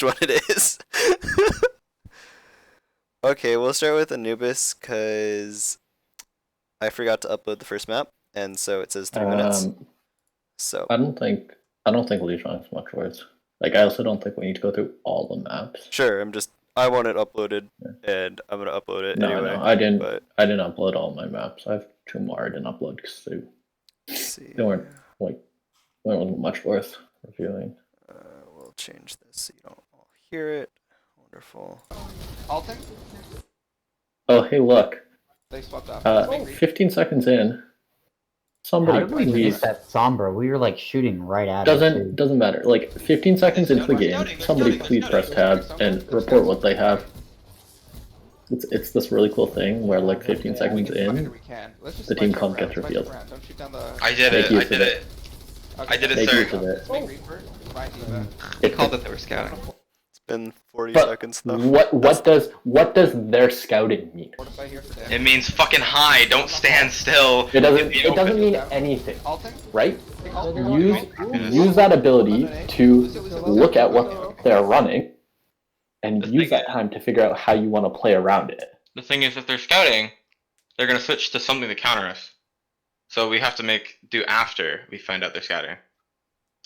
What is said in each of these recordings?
which one it is. Okay, we'll start with Anubis because I forgot to upload the first map, and so it says 3 minutes. So I don't think Lijiang is much worse. Like, I also don't think we need to go through all the maps. sure, I want it uploaded, and I'm gonna upload it No, anyway. no, I didn't. But I didn't upload all my maps. I have 2 more I didn't upload because let's see. they weren't much worth reviewing. We'll change this so you don't all hear it. Wonderful. Alting? Oh, hey, look. They swapped off. 15 seconds in. How Somebody did we miss please. that Sombra? We were like shooting right at it. Doesn't matter. Like 15 seconds into the game, somebody please press tab and report what they have. It's this really cool thing where like 15 seconds in, the team comp gets revealed. I did it. I did it. I did it, Make use sir. of it. He called it they were scouting. It's been 40 But seconds though. what does their scouting mean? It means fucking high. Don't stand still. It doesn't mean anything, right? Use that ability to look at what they're running and use that time to figure out how you want to play around it. The thing is, if they're scouting, they're gonna switch to something to counter us. So we have to do after we find out they're scouting,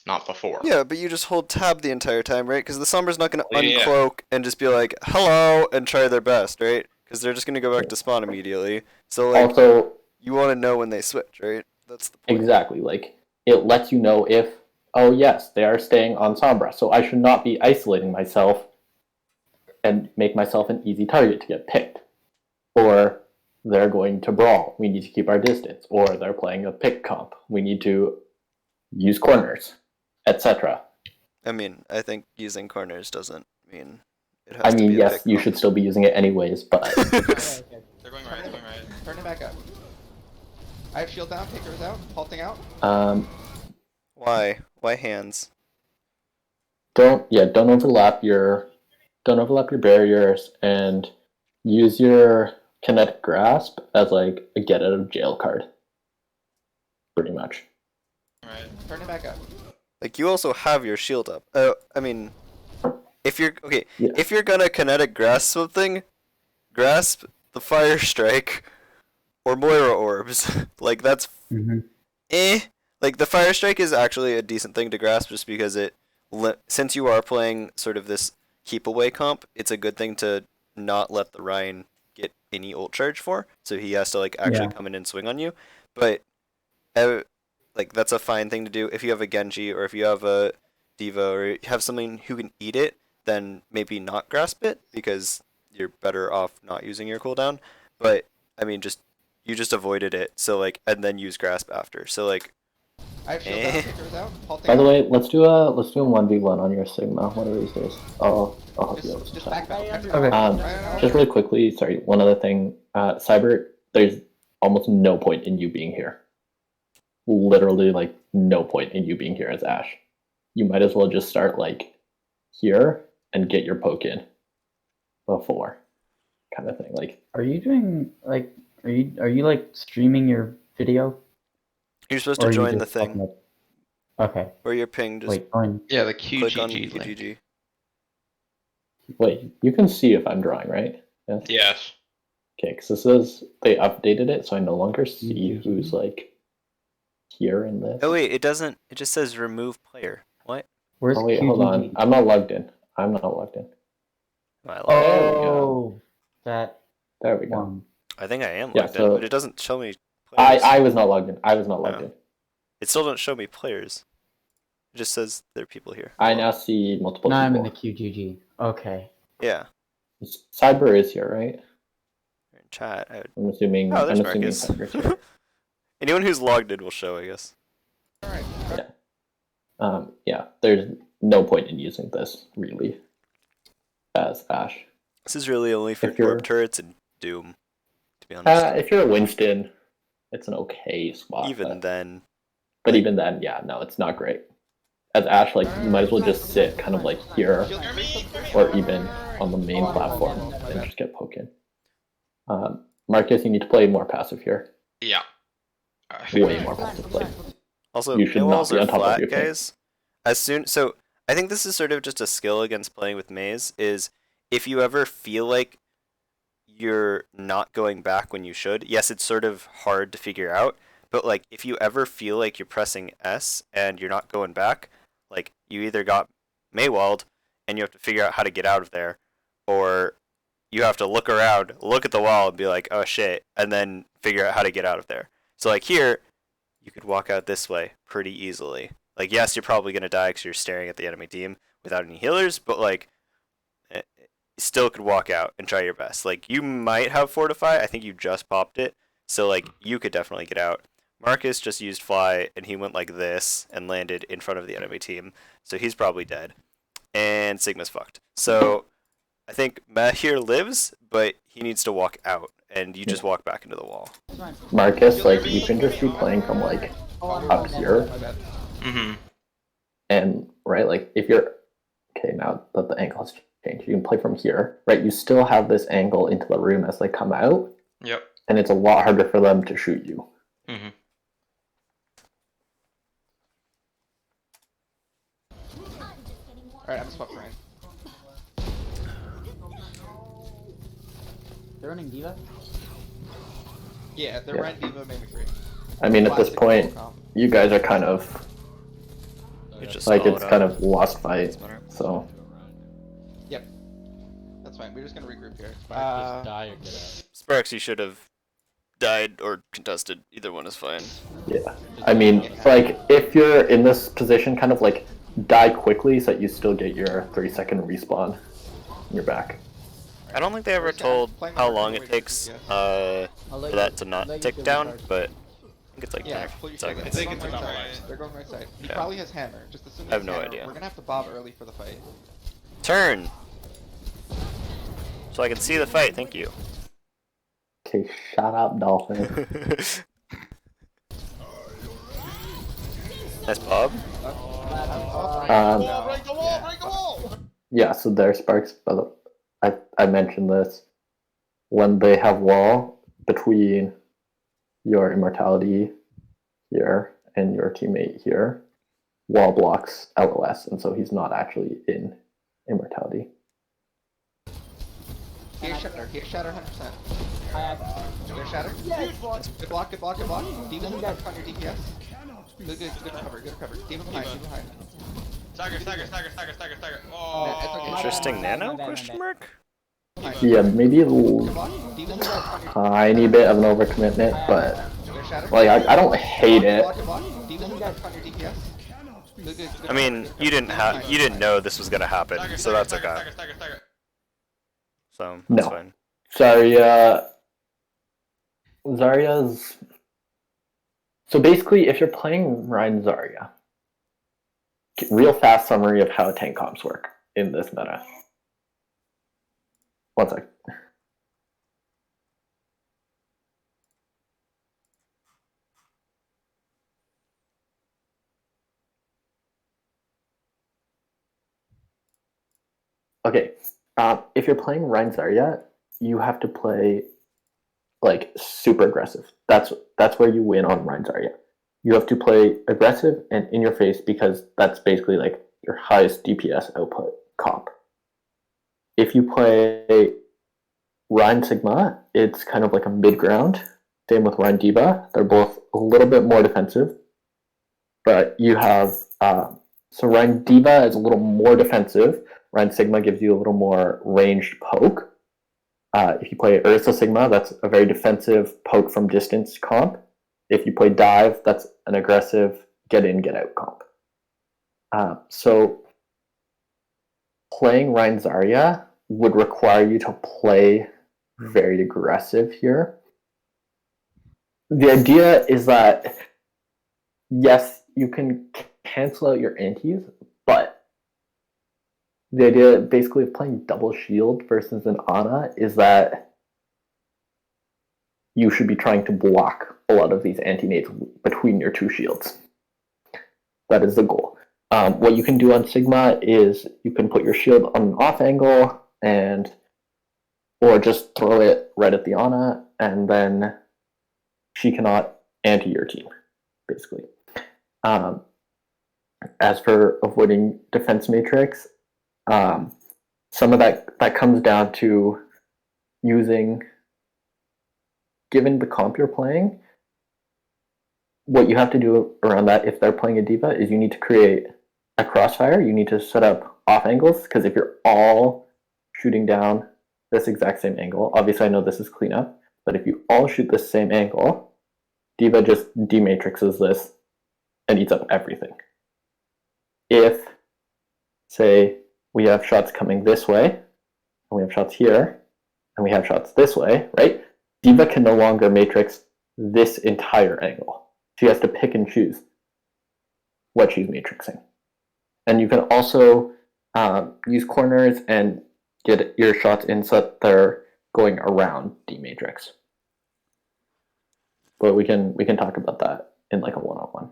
not before. Yeah, but you just hold tab the entire time, right? Because the Sombra's not going to Yeah. uncloak and just be like, hello, and try their best, right? Because they're just going to go back to spawn immediately. So, like, Also, you want to know when they switch, right? That's the point. exactly, like, it lets you know if, oh yes, they are staying on Sombra, so I should not be isolating myself and make myself an easy target to get picked. Or they're going to brawl, we need to keep our distance. Or they're playing a pick comp, we need to use corners, etc. I mean, I think using corners doesn't mean it has I to mean, be a yes, pick you comp. should still be using it anyways, but They're going right. They're going right. Turn it back up. I have shield down, Taker's out, halting out. Why? Why hands? don't overlap your barriers and use your kinetic grasp as like a get out of jail card. Pretty much. Right. Turn it back up. Like, you also have your shield up. I mean, if you're Yeah. if you're gonna kinetic grasp something, grasp the Fire Strike or Moira Orbs. Like, that's Like, the Fire Strike is actually a decent thing to grasp just because since you are playing sort of this keep away comp, it's a good thing to not let the Ryan get any ult charge for, so he has to like actually come in and swing on you. But like, that's a fine thing to do if you have a Genji or if you have a Diva or you have someone who can eat it. Then maybe not grasp it because you're better off not using your cooldown. But I mean, you just avoided it, so like, and then use grasp after. So like, I have shield down, Taker's out, halting By the out. way, let's do a 1v1 on your Sigma one of these days. I'll help you out with Just some back stuff. back. Okay. Just really quickly, sorry, one other thing. Cyber, there's almost no point in you being here. Literally, like, no point in you being here as Ashe. You might as well just start, like, here and get your poke in before, kind of thing. Like, Are you doing like? Are you like streaming your video? you're supposed Or to are you join the just thing talking Okay. where you're pinged. Just Wait. Join. Yeah, the click on QGG link. QGG. wait, you can see if I'm drawing, right? Yes. Yes. Okay, because this is, they updated it, so I no longer see who's, like, here in this. Oh wait, it doesn't. It just says remove player. What? Where's Oh wait, hold QGG? on. I'm not logged in. Am I logged in? Am I logged in? There we go. Oh, that There we go. one. I think I am Yeah, logged so- in, but it doesn't show me players. I was not logged in. I was not logged Oh. in. It still doesn't show me players. It just says there are people here. I now see multiple Now I'm people. in the QGG. Okay. Yeah. Cyber is here, right? You're in chat. I'm assuming. Oh, there's I'm assuming Marcus. Cyber's here. Anyone who's logged in will show, I guess. Alright. Yeah. There's no point in using this really as Ashe. This is really only for If you're- orb turrets and Doom, to be honest. If you're a Winston, it's an okay spot. Even then, but even then, yeah, no, it's not great. As Ashe, like, you might as well just sit kind of like here, or even on the main platform, and just get poked in. Marcus, you need to play more passive here. Yeah. Way more passive play. also, You should no not walls be are on top of flat, your thing. guys. So I think this is sort of just a skill against playing with Maze, is if you ever feel like you're not going back when you should, yes, it's sort of hard to figure out, but like if you ever feel like you're pressing S and you're not going back, like you either got Maywalled and you have to figure out how to get out of there, or you have to look around, look at the wall and be like, oh shit, and then figure out how to get out of there. So like here, you could walk out this way pretty easily. Like yes, you're probably going to die because you're staring at the enemy team without any healers, but like you still could walk out and try your best. Like you might have Fortify, I think you just popped it, so like you could definitely get out. Marcus just used Fly and he went like this and landed in front of the enemy team, so he's probably dead. And Sigma's fucked. So I think Matt here lives, but he needs to walk out, and you just walk back into the wall. Marcus, like, you can just be playing from, like, up here. Mm-hmm. And, right, like, if you're... Okay, now that the angle has changed, you can play from here, right? You still have this angle into the room as they come out. Yep. And it's a lot harder for them to shoot you. Mm-hmm. Alright, I'm just fucking Ryan. They're running D.Va? Yeah, they're Yeah. Ryan, D.Va, May McCree. I mean, at this Classic point, comp. you guys are kind of... You just Like, stall it's it kind out. of lost fight, Doesn't matter. so... Yep. That's fine, we're just gonna regroup here. Just die or get out. Sparks, you should have died or contested. Either one is fine. Yeah. I mean, like, if you're in this position, kind of, like, die quickly so that you still get your 3-second respawn. And you're back. I don't think they ever told how long it takes for that to not tick down, but I think it's like Yeah, 10 pull your seconds. trigger. I think They're it's going about right right. side. They're going right side. He Yeah. probably has hammer. Just assume he I have has no hammer. idea. We're gonna have to bob early for the fight. Turn! So I can see the fight, thank you. Okay, shut up, Dolphin. Nice Bob. Break the wall! Break the wall! Yeah, so their Sparks, I mentioned this. When they have wall between your immortality here and your teammate here, wall blocks LOS, and so he's not actually in immortality. He has shatter 100%. There's shatter. Good block, good block, good block. Demon on your DPS. Good recover. Demon behind. Stagger. Yeah, it's okay. Interesting nano? Question mark? Yeah, maybe a little Good block. Demon on your tiny bit of an overcommitment, but There's shatter. like I don't hate it. Good block. Demon on your DPS. Good I mean, you didn't know this was gonna happen, so that's okay. Stagger. So that's No. fine. Zarya's... So basically, if you're playing Rein Zarya, real fast summary of how tank comps work in this meta. One sec. Okay, if you're playing Rein Zarya, you have to play like super aggressive. That's where you win on Rein Zarya. You have to play aggressive and in your face because that's basically like your highest DPS output comp. If you play Rein Sigma, it's kind of like a mid ground. Same with Rein D.Va. They're both a little bit more defensive, but you have so Rein D.Va is a little more defensive. Rein Sigma gives you a little more ranged poke. If you play Ursa Sigma, that's a very defensive poke from distance comp. If you play Dive, that's an aggressive get in, get out comp. So playing Rein Zarya would require you to play very aggressive here. The idea is that, yes, you can cancel out your antis, but the idea basically of playing double shield versus an Ana is that you should be trying to block a lot of these anti-nades between your two shields. That is the goal. What you can do on Sigma is you can put your shield on an off angle or just throw it right at the Ana, and then she cannot anti your team, basically. as for avoiding defense matrix, some of that comes down to using, given the comp you're playing, what you have to do around that if they're playing a D.Va is you need to create a crossfire. You need to set up off angles, because if you're all shooting down this exact same angle, obviously I know this is cleanup, but if you all shoot the same angle, D.Va just dematrixes this and eats up everything. If, say, we have shots coming this way, and we have shots here, and we have shots this way, right? D.Va can no longer matrix this entire angle. She has to pick and choose what she's matrixing. And you can also use corners and get your shots in so that they're going around D-matrix. But we can talk about that in like a one-on-one.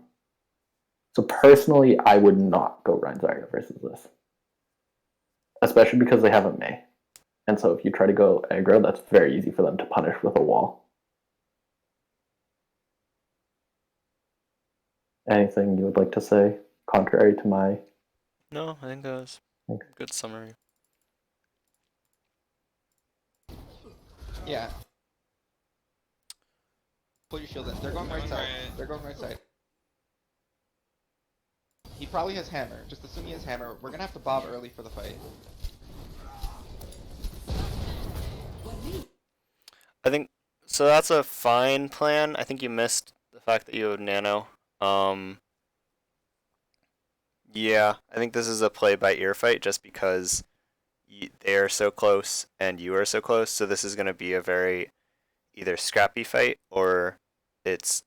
So personally, I would not go Rein Zarya versus this. Especially because they have a Mei. And so if you try to go aggro, that's very easy for them to punish with a wall. Anything you would like to say contrary to my... No, I think that was a good summary. Yeah. Pull your shield in. They're going right side. They're going right side. He probably has hammer. Just assume he has hammer. We're gonna have to bob early for the fight. I think so. That's a fine plan. I think you missed the fact that you have nano. Yeah, I think this is a play by ear fight just because they are so close and you are so close. So this is going to be a very either scrappy fight or it's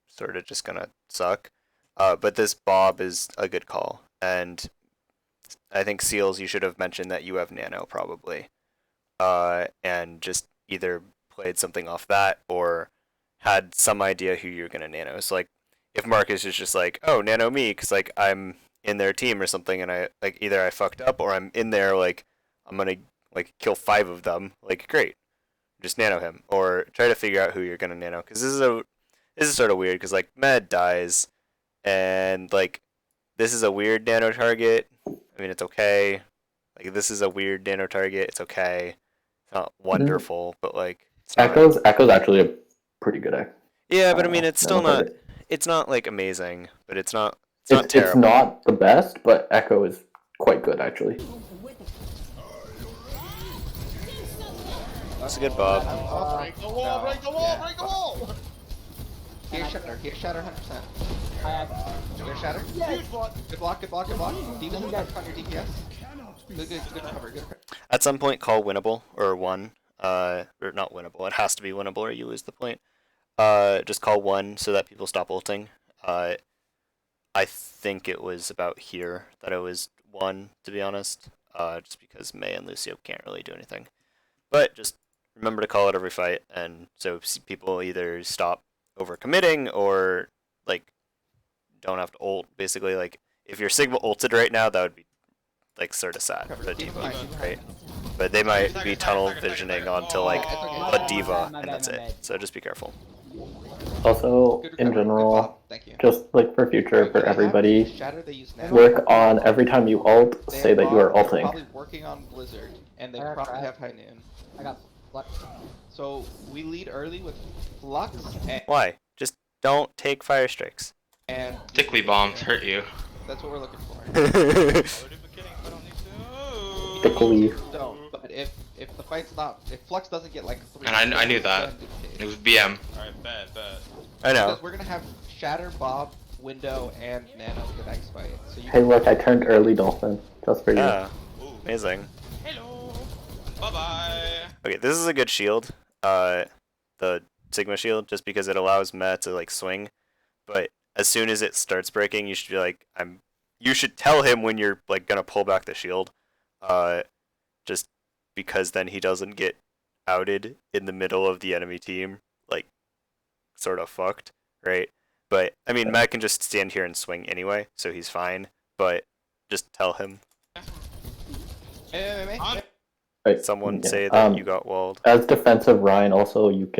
sort of just going to suck. But this Bob is a good call. And I think Seals, you should have mentioned that you have nano probably. And just either played something off that or had some idea who you're going to nano. So like if Marcus is just like, oh, nano me, because like I'm in their team or something, and I like either I fucked up or I'm in there like I'm gonna like kill 5 of them. Like great, just nano him or try to figure out who you're gonna nano. Because this is sort of weird. Because like Med dies, and like this is a weird nano target. I mean it's okay. Like this is a weird nano target. It's okay. It's not wonderful, but like it's not... Echo's actually a pretty good. Yeah, but I mean it's still not. Target. It's not like amazing, but it's not. It's not the best, but Echo is quite good actually. That's a good Bob. Break the wall! Break the wall! Break the wall! Here's shatter. Here's shatter 100%. Here's shatter. Huge block. Good block. Good block. Good block. Demon on your DPS. Good cover. Good cover. At some point, call winnable or one. Or not winnable. It has to be winnable, or you lose the point. Just call 1 so that people stop ulting. I think it was about here that it was 1, to be honest. Just because Mei and Lucio can't really do anything. But just remember to call it every fight, and so people either stop overcommitting or like don't have to ult. Basically, like if your Sigma ulted right now, that would be like sort of sad for a D.Va, right? But they might be tunnel visioning onto like a D.Va, and that's it. So just be careful. Also, Good in recovery. general, Good thank you. just like for future, for They have everybody, shatter, they use nano. work on every time you ult, They say have that you are Bob, they're ulting. probably working on Blizzard, and they probably have High Noon. I got Flux. So we lead early with Flux Why? Just don't take fire strikes. and Tickly bombs hurt you. that's what we're looking for. Tickly. Don't. But if the fight's not, if Flux doesn't get like 3, And I knew that. It was BM. Alright, bad. I know. Because we're gonna have Shatter, Bob, Window, and Nano the next fight. So you Hey, look, I turned early Dolphin just for you. Yeah, amazing. Hello. Bye bye. Okay, this is a good shield. The Sigma shield, just because it allows Meta to like swing. But as soon as it starts breaking, you should be like, You should tell him when you're like gonna pull back the shield. Just because then he doesn't get outed in the middle of the enemy team, like sort of fucked, right? But I mean, Matt can just stand here and swing anyway, so he's fine. But just tell him. Right. Someone Yeah. say that you got walled. As defensive Ryan, also you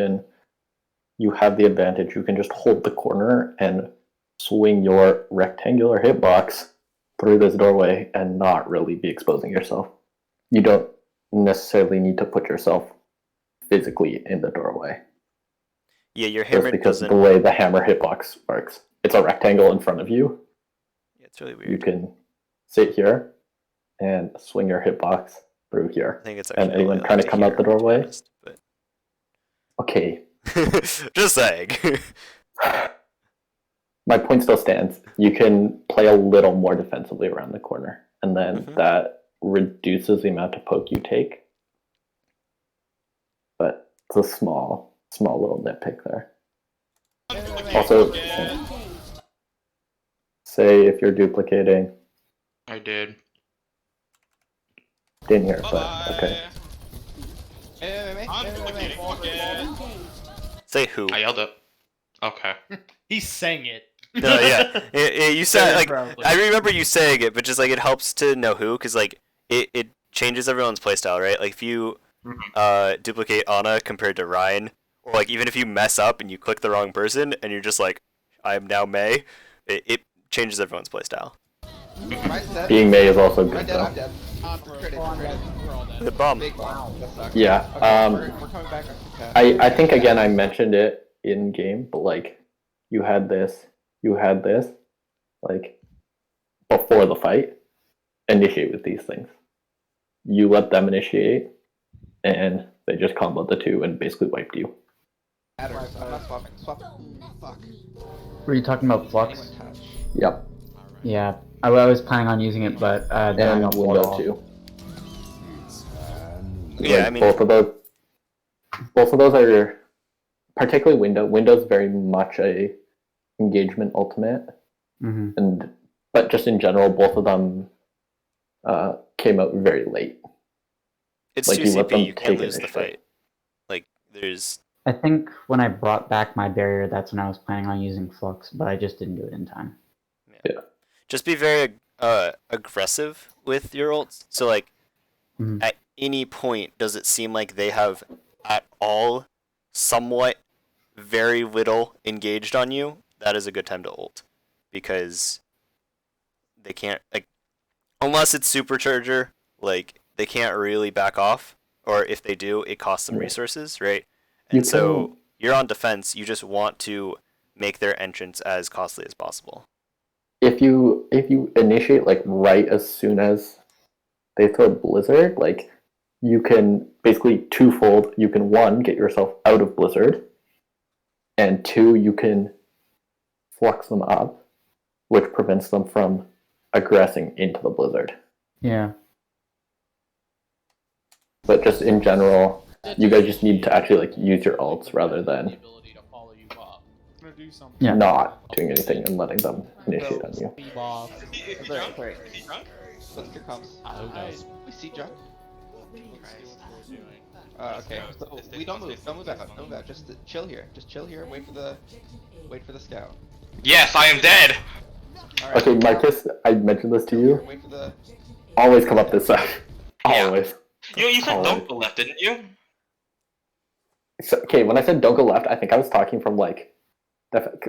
have the advantage. You can just hold the corner and swing your rectangular hitbox through this doorway and not really be exposing yourself. You don't necessarily need to put yourself physically in the doorway. Yeah, your Just hammer because doesn't. the way the hammer hitbox works. It's a rectangle in front of you. Yeah, it's really You weird. can sit here and swing your hitbox through I here. think it's And actually anyone really trying like to come out hear, the to be doorway? honest, but Okay. just saying. My point still stands. You can play a little more defensively around the corner, and then Mhm. that reduces the amount of poke you take. But it's a small little nitpick there. Also, say if you're duplicating, I did. didn't hear, Bye but bye. okay. I'm fucking fucking. Say who? I yelled it. Okay. He sang it. No, yeah. You said Very like proudly. I remember you saying it, but just like it helps to know who, because like it changes everyone's playstyle, right? Like if you duplicate Ana compared to Ryan, or like even if you mess up and you click the wrong person and you're just like, I am now May, it changes everyone's playstyle. Ryan's dead. Being May is also Ryan good dead, I'm though. dead. Credit, credit. The bomb. Big bomb. That sucks. Yeah. Okay, we're coming back up to 10. I think again I mentioned it in game, but like you had this, like before the fight. Initiate with these things. You let them initiate, and they just comboed the two and basically wiped you. Matters. I'm not swapping. Swap. Fuck. Were you talking about Flux? Anyone touch. Yep. Yeah, I was planning on using it, but then I And got window Wardall. too. Yeah, Like, I mean- both of those are particularly window. Window's very much a engagement ultimate, Mm-hmm. but just in general, both of them came out very late. It's Like, 2 you let them CP, you can't take lose the initiative. fight. Like there's I think when I brought back my barrier, that's when I was planning on using Flux, but I just didn't do it in time. just be very aggressive with your ults. So like Mhm. at any point does it seem like they have at all somewhat very little engaged on you, that is a good time to ult. Because they can't like unless it's supercharger, like they can't really back off. Or if they do, it costs them Yeah. resources, right? You And so can- you're on defense, you just want to make their entrance as costly as possible. If you initiate like right as soon as they throw Blizzard, like you can basically twofold. You can one get yourself out of Blizzard, and two you can flux them up, which prevents them from aggressing into the Blizzard. Yeah. But just in general, you guys just need to actually like use your ults rather than Yeah. not doing anything and letting them initiate on you. Is he drunk? Wait. Is he drunk? Let's here comes. Who knows? We see John. Okay. So we don't move. Don't move out. Don't move out. Just chill here. Just chill here. Wait for the scout. Yes, I am dead. All right. Okay, Marcus, I mentioned this to you. Wait for the. Always come up this side. Yeah. Always. You said Oh. don't go left, didn't you? So, okay, when I said don't go left, I think I was talking from like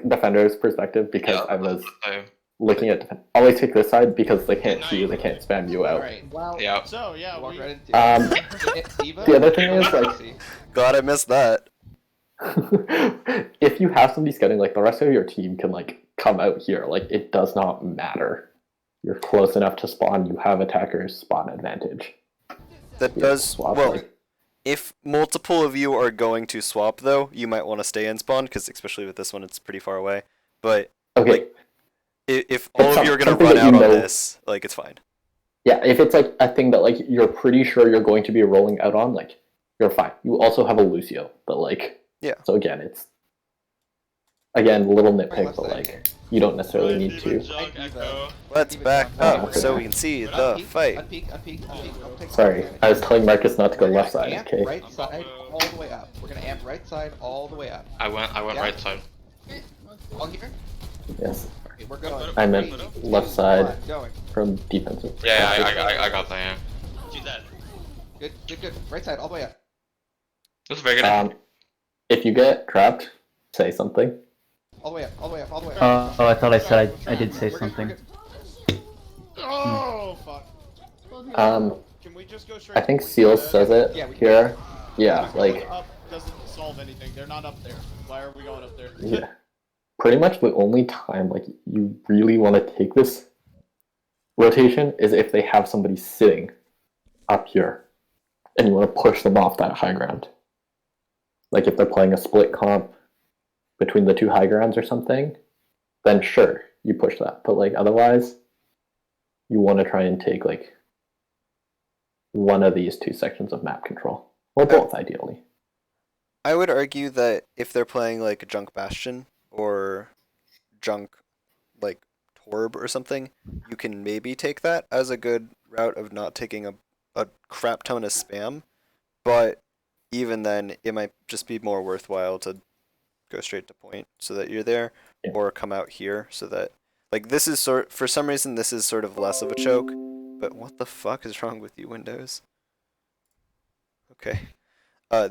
defender's perspective because I was looking at always take this side because they can't see you, they can't spam you All out. right. Well, Yeah. so yeah, Walk we, right into. The other thing is like See. Glad I missed that. if you have somebody scouting, like the rest of your team can like come out here. Like it does not matter. You're close enough to spawn. You have attackers spawn advantage. That Yeah, does swap, well. like- If multiple of you are going to swap, though, you might want to stay in spawn because, especially with this one, it's pretty far away. But Okay, like, if all of you are going to something run that out you on know- this, like it's fine. yeah. If it's like a thing that like you're pretty sure you're going to be rolling out on, like you're fine. You also have a Lucio, but like Yeah. So again, it's a little Right, nitpick, left but side. like you don't necessarily need to. Junk echo. Let's Even back John- up so we can see the fight. Unpeak. Don't take Sorry, damage. I was telling Marcus not to go We're left gonna side. amp Okay. Right side all the way up. We're gonna amp right side all the way up. I went Yeah. right side. All here. Yes, Okay, we're going. I meant 3, left 2, side. 1, Going. from defensive. Yeah, I got that. Yeah. She's dead. Good. Right side all the way up. That's very good. If you get trapped, say something. All the way up. Oh, I thought I said I did say We're good, something. we're good. Oh fuck. Can we just go straight? I think Seal says it Yeah, we here. Yeah, Going like up doesn't solve anything. They're not up there. Why are we going up there? yeah. Pretty much the only time like you really want to take this rotation is if they have somebody sitting up here and you want to push them off that high ground. Like if they're playing a split comp between the two high grounds or something, then sure, you push that. But like otherwise, you want to try and take like one of these two sections of map control. Or both, ideally. I would argue that if they're playing like Junk Bastion or Junk like Torb or something, you can maybe take that as a good route of not taking a crap ton of spam. But even then, it might just be more worthwhile to go straight to point so that you're there, Yeah. or come out here so that like this is for some reason this is sort of less of a choke. But what the fuck is wrong with you, Windows? Okay.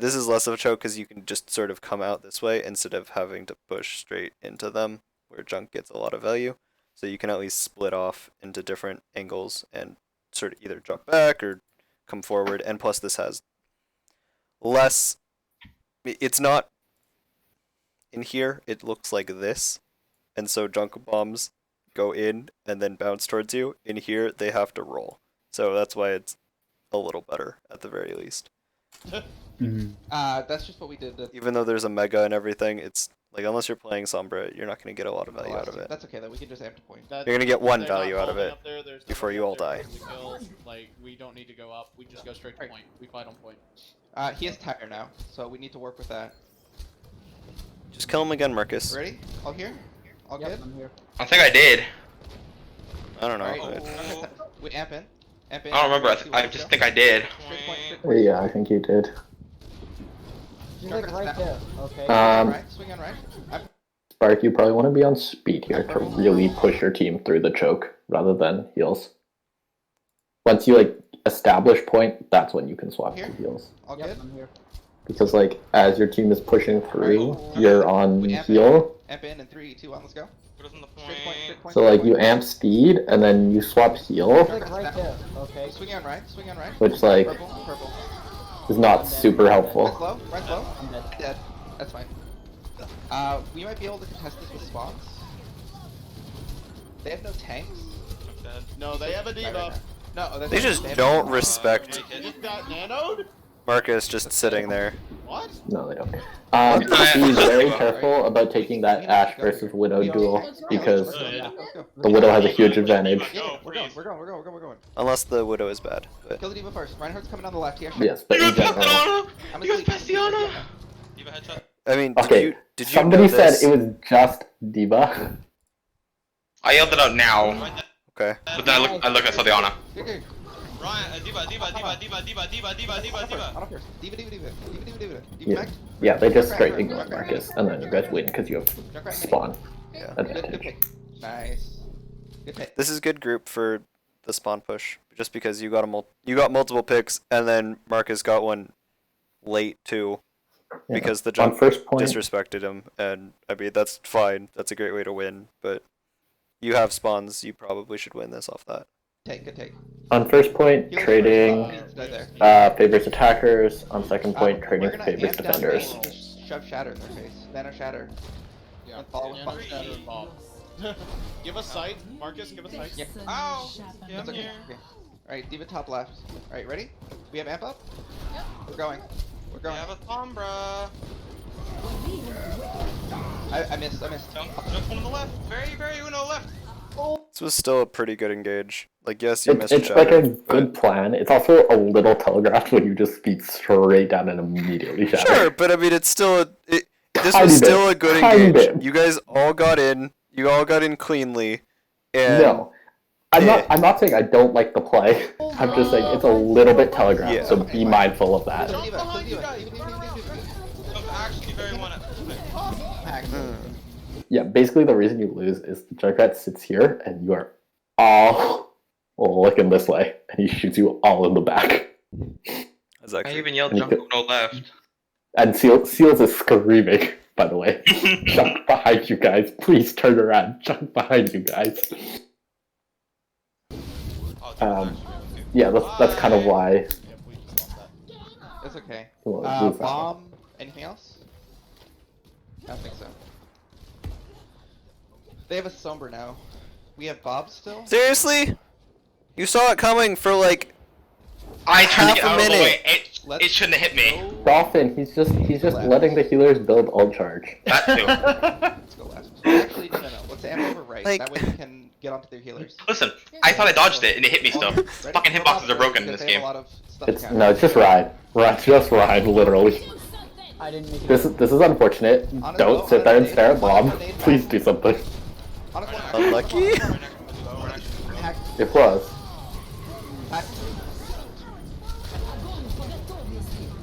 This is less of a choke because you can just sort of come out this way instead of having to push straight into them, where Junk gets a lot of value. So you can at least split off into different angles and sort of either jump back or come forward. And plus this has less... It's not... In here, it looks like this. And so Junk bombs go in and then bounce towards you. In here, they have to roll. So that's why it's a little better, at the very least. That's just what we did. Even though there's a mega and everything, it's like unless you're playing Sombra, you're not going to get a lot of value out of it. That's okay, though. We can just amp to point. You're gonna get one They're not value out of holding it up there, there's before nobody you up all there die. for us to kill. Like, we don't need to go up. We just go straight to Right. point. We fight on point. He has tire now, so we need to work with that. Just kill him again, Marcus. Ready? All here? All good? I'm here. I think I did. I don't know. Alright. but- We amp in. Amp in. I don't remember. I, Three, I two, just one, think I did. go. Straight point, straight point. Yeah, I think you did. She's like right there. Okay. Right, swing on right. Spark, you probably want to be on speed here to really push your team through the choke rather than heals. Once you like establish point, that's when you can swap Here? to heals. All Yep, good? I'm here. Because like as your team is pushing through, Alright. you're on We amp in. heal. Amp in 3, 2, 1, let's go. Put us on the Straight point, straight point. So straight like you point. amp speed and then you swap heal, She's like right there. Okay. Swing on right, swing on right. which like Purple, purple. is not super helpful. Right low, right low. I'm dead. Dead. That's fine. We might be able to contest this with spawns. They have no tanks. I'm dead. No, they have a Right, right, debuff. right. No, They just have don't no- respect They just got nanoed? Marcus just sitting there. What? No, they don't. Okay. Be very careful about taking that Ash versus Widow duel because Let's go. the Widow has a huge advantage. Yeah, we're going. Unless the Widow is bad. But Kill the D.Va first. Reinhardt's coming on the left here. Yes, but You in guys general. Bastiana! I'm You guys asleep. Bastiana! Diva headshot. I mean, Okay, did you somebody know said this? it was just Diva. I yelled it out now, Okay. but then I look, I saw the Ana. Here. Ryan, Diva. On up here. D.Va. Yeah, Max. yeah, they just Junkrat, straight Junkrat, ignore Junkrat. Marcus, and then you guys win because you have Junkrat mini. spawn Yeah. Good advantage. pick. Nice. Good pick. This is good group for the spawn push, just because you got you got multiple picks, and then Marcus got one late too, Yeah. because the On jump first point, disrespected him, and I mean that's fine. That's a great way to win, but you have spawns. You probably should win this off that. Good take. on first point, Healers trading first, needs to die there. favors attackers. On second point, We're trading gonna favors amp down defenders. and just shove shatter in their face. Nano shatter. Yeah. And follow Yeah, follow- shatter and bomb. Give us sight, Marcus. Give us sight. Yeah. Ow! Yeah, That's I'm okay. here. Okay. Alright, D.Va top left. Alright, ready? We have amp up? Yep. We're going. We're We going. have a Sombra. I missed. Jump one on the left. Very Uno left. This was still a pretty good engage. Like, yes, you It's, missed it's shatter, like a but- good plan. It's also a little telegraphed when you just speed straight down and immediately shatter. Sure, but I mean, it's still this Tiny was bit, still a good tiny engage. bit. You guys all got in. You all got in cleanly, and No. I'm Yeah. not. I'm not saying I don't like the play. I'm just saying it's a little bit telegraphed. Yeah. So be mindful of that. Jump Jump behind you guys. Jump actually very one. Yeah. Basically, the reason you lose is the Junkrat sits here and you are all looking this way, and he shoots you all in the back. that's I actually even yelled And jump Uno left. And Seals is screaming. By the way, Junk behind you guys. Please turn around. Junk behind you guys. Yeah, that's kind of why. Yep, we just lost that. It's okay. Well, lose that one. Bomb. Anything else? I don't think so. They have a Sombra now. We have Bob still? Seriously? You saw it coming for like I tried half to get a out of the minute. way. It shouldn't have hit me. Dolphin, he's just letting the healers build ult charge. That too. Let's go left. Actually, no. Let's amp over right. Like- That way we can get onto their healers. Listen, I thought I dodged it and it hit me still. Ready? Fucking hitboxes are broken in Because this they have game. a lot of stuff It's to counter. no, it's just ride. Just ride, literally. I didn't make it. This is unfortunate. Don't sit there and stare at Bob. Please do something. Honestly, unlucky. Hack. It was. Hack.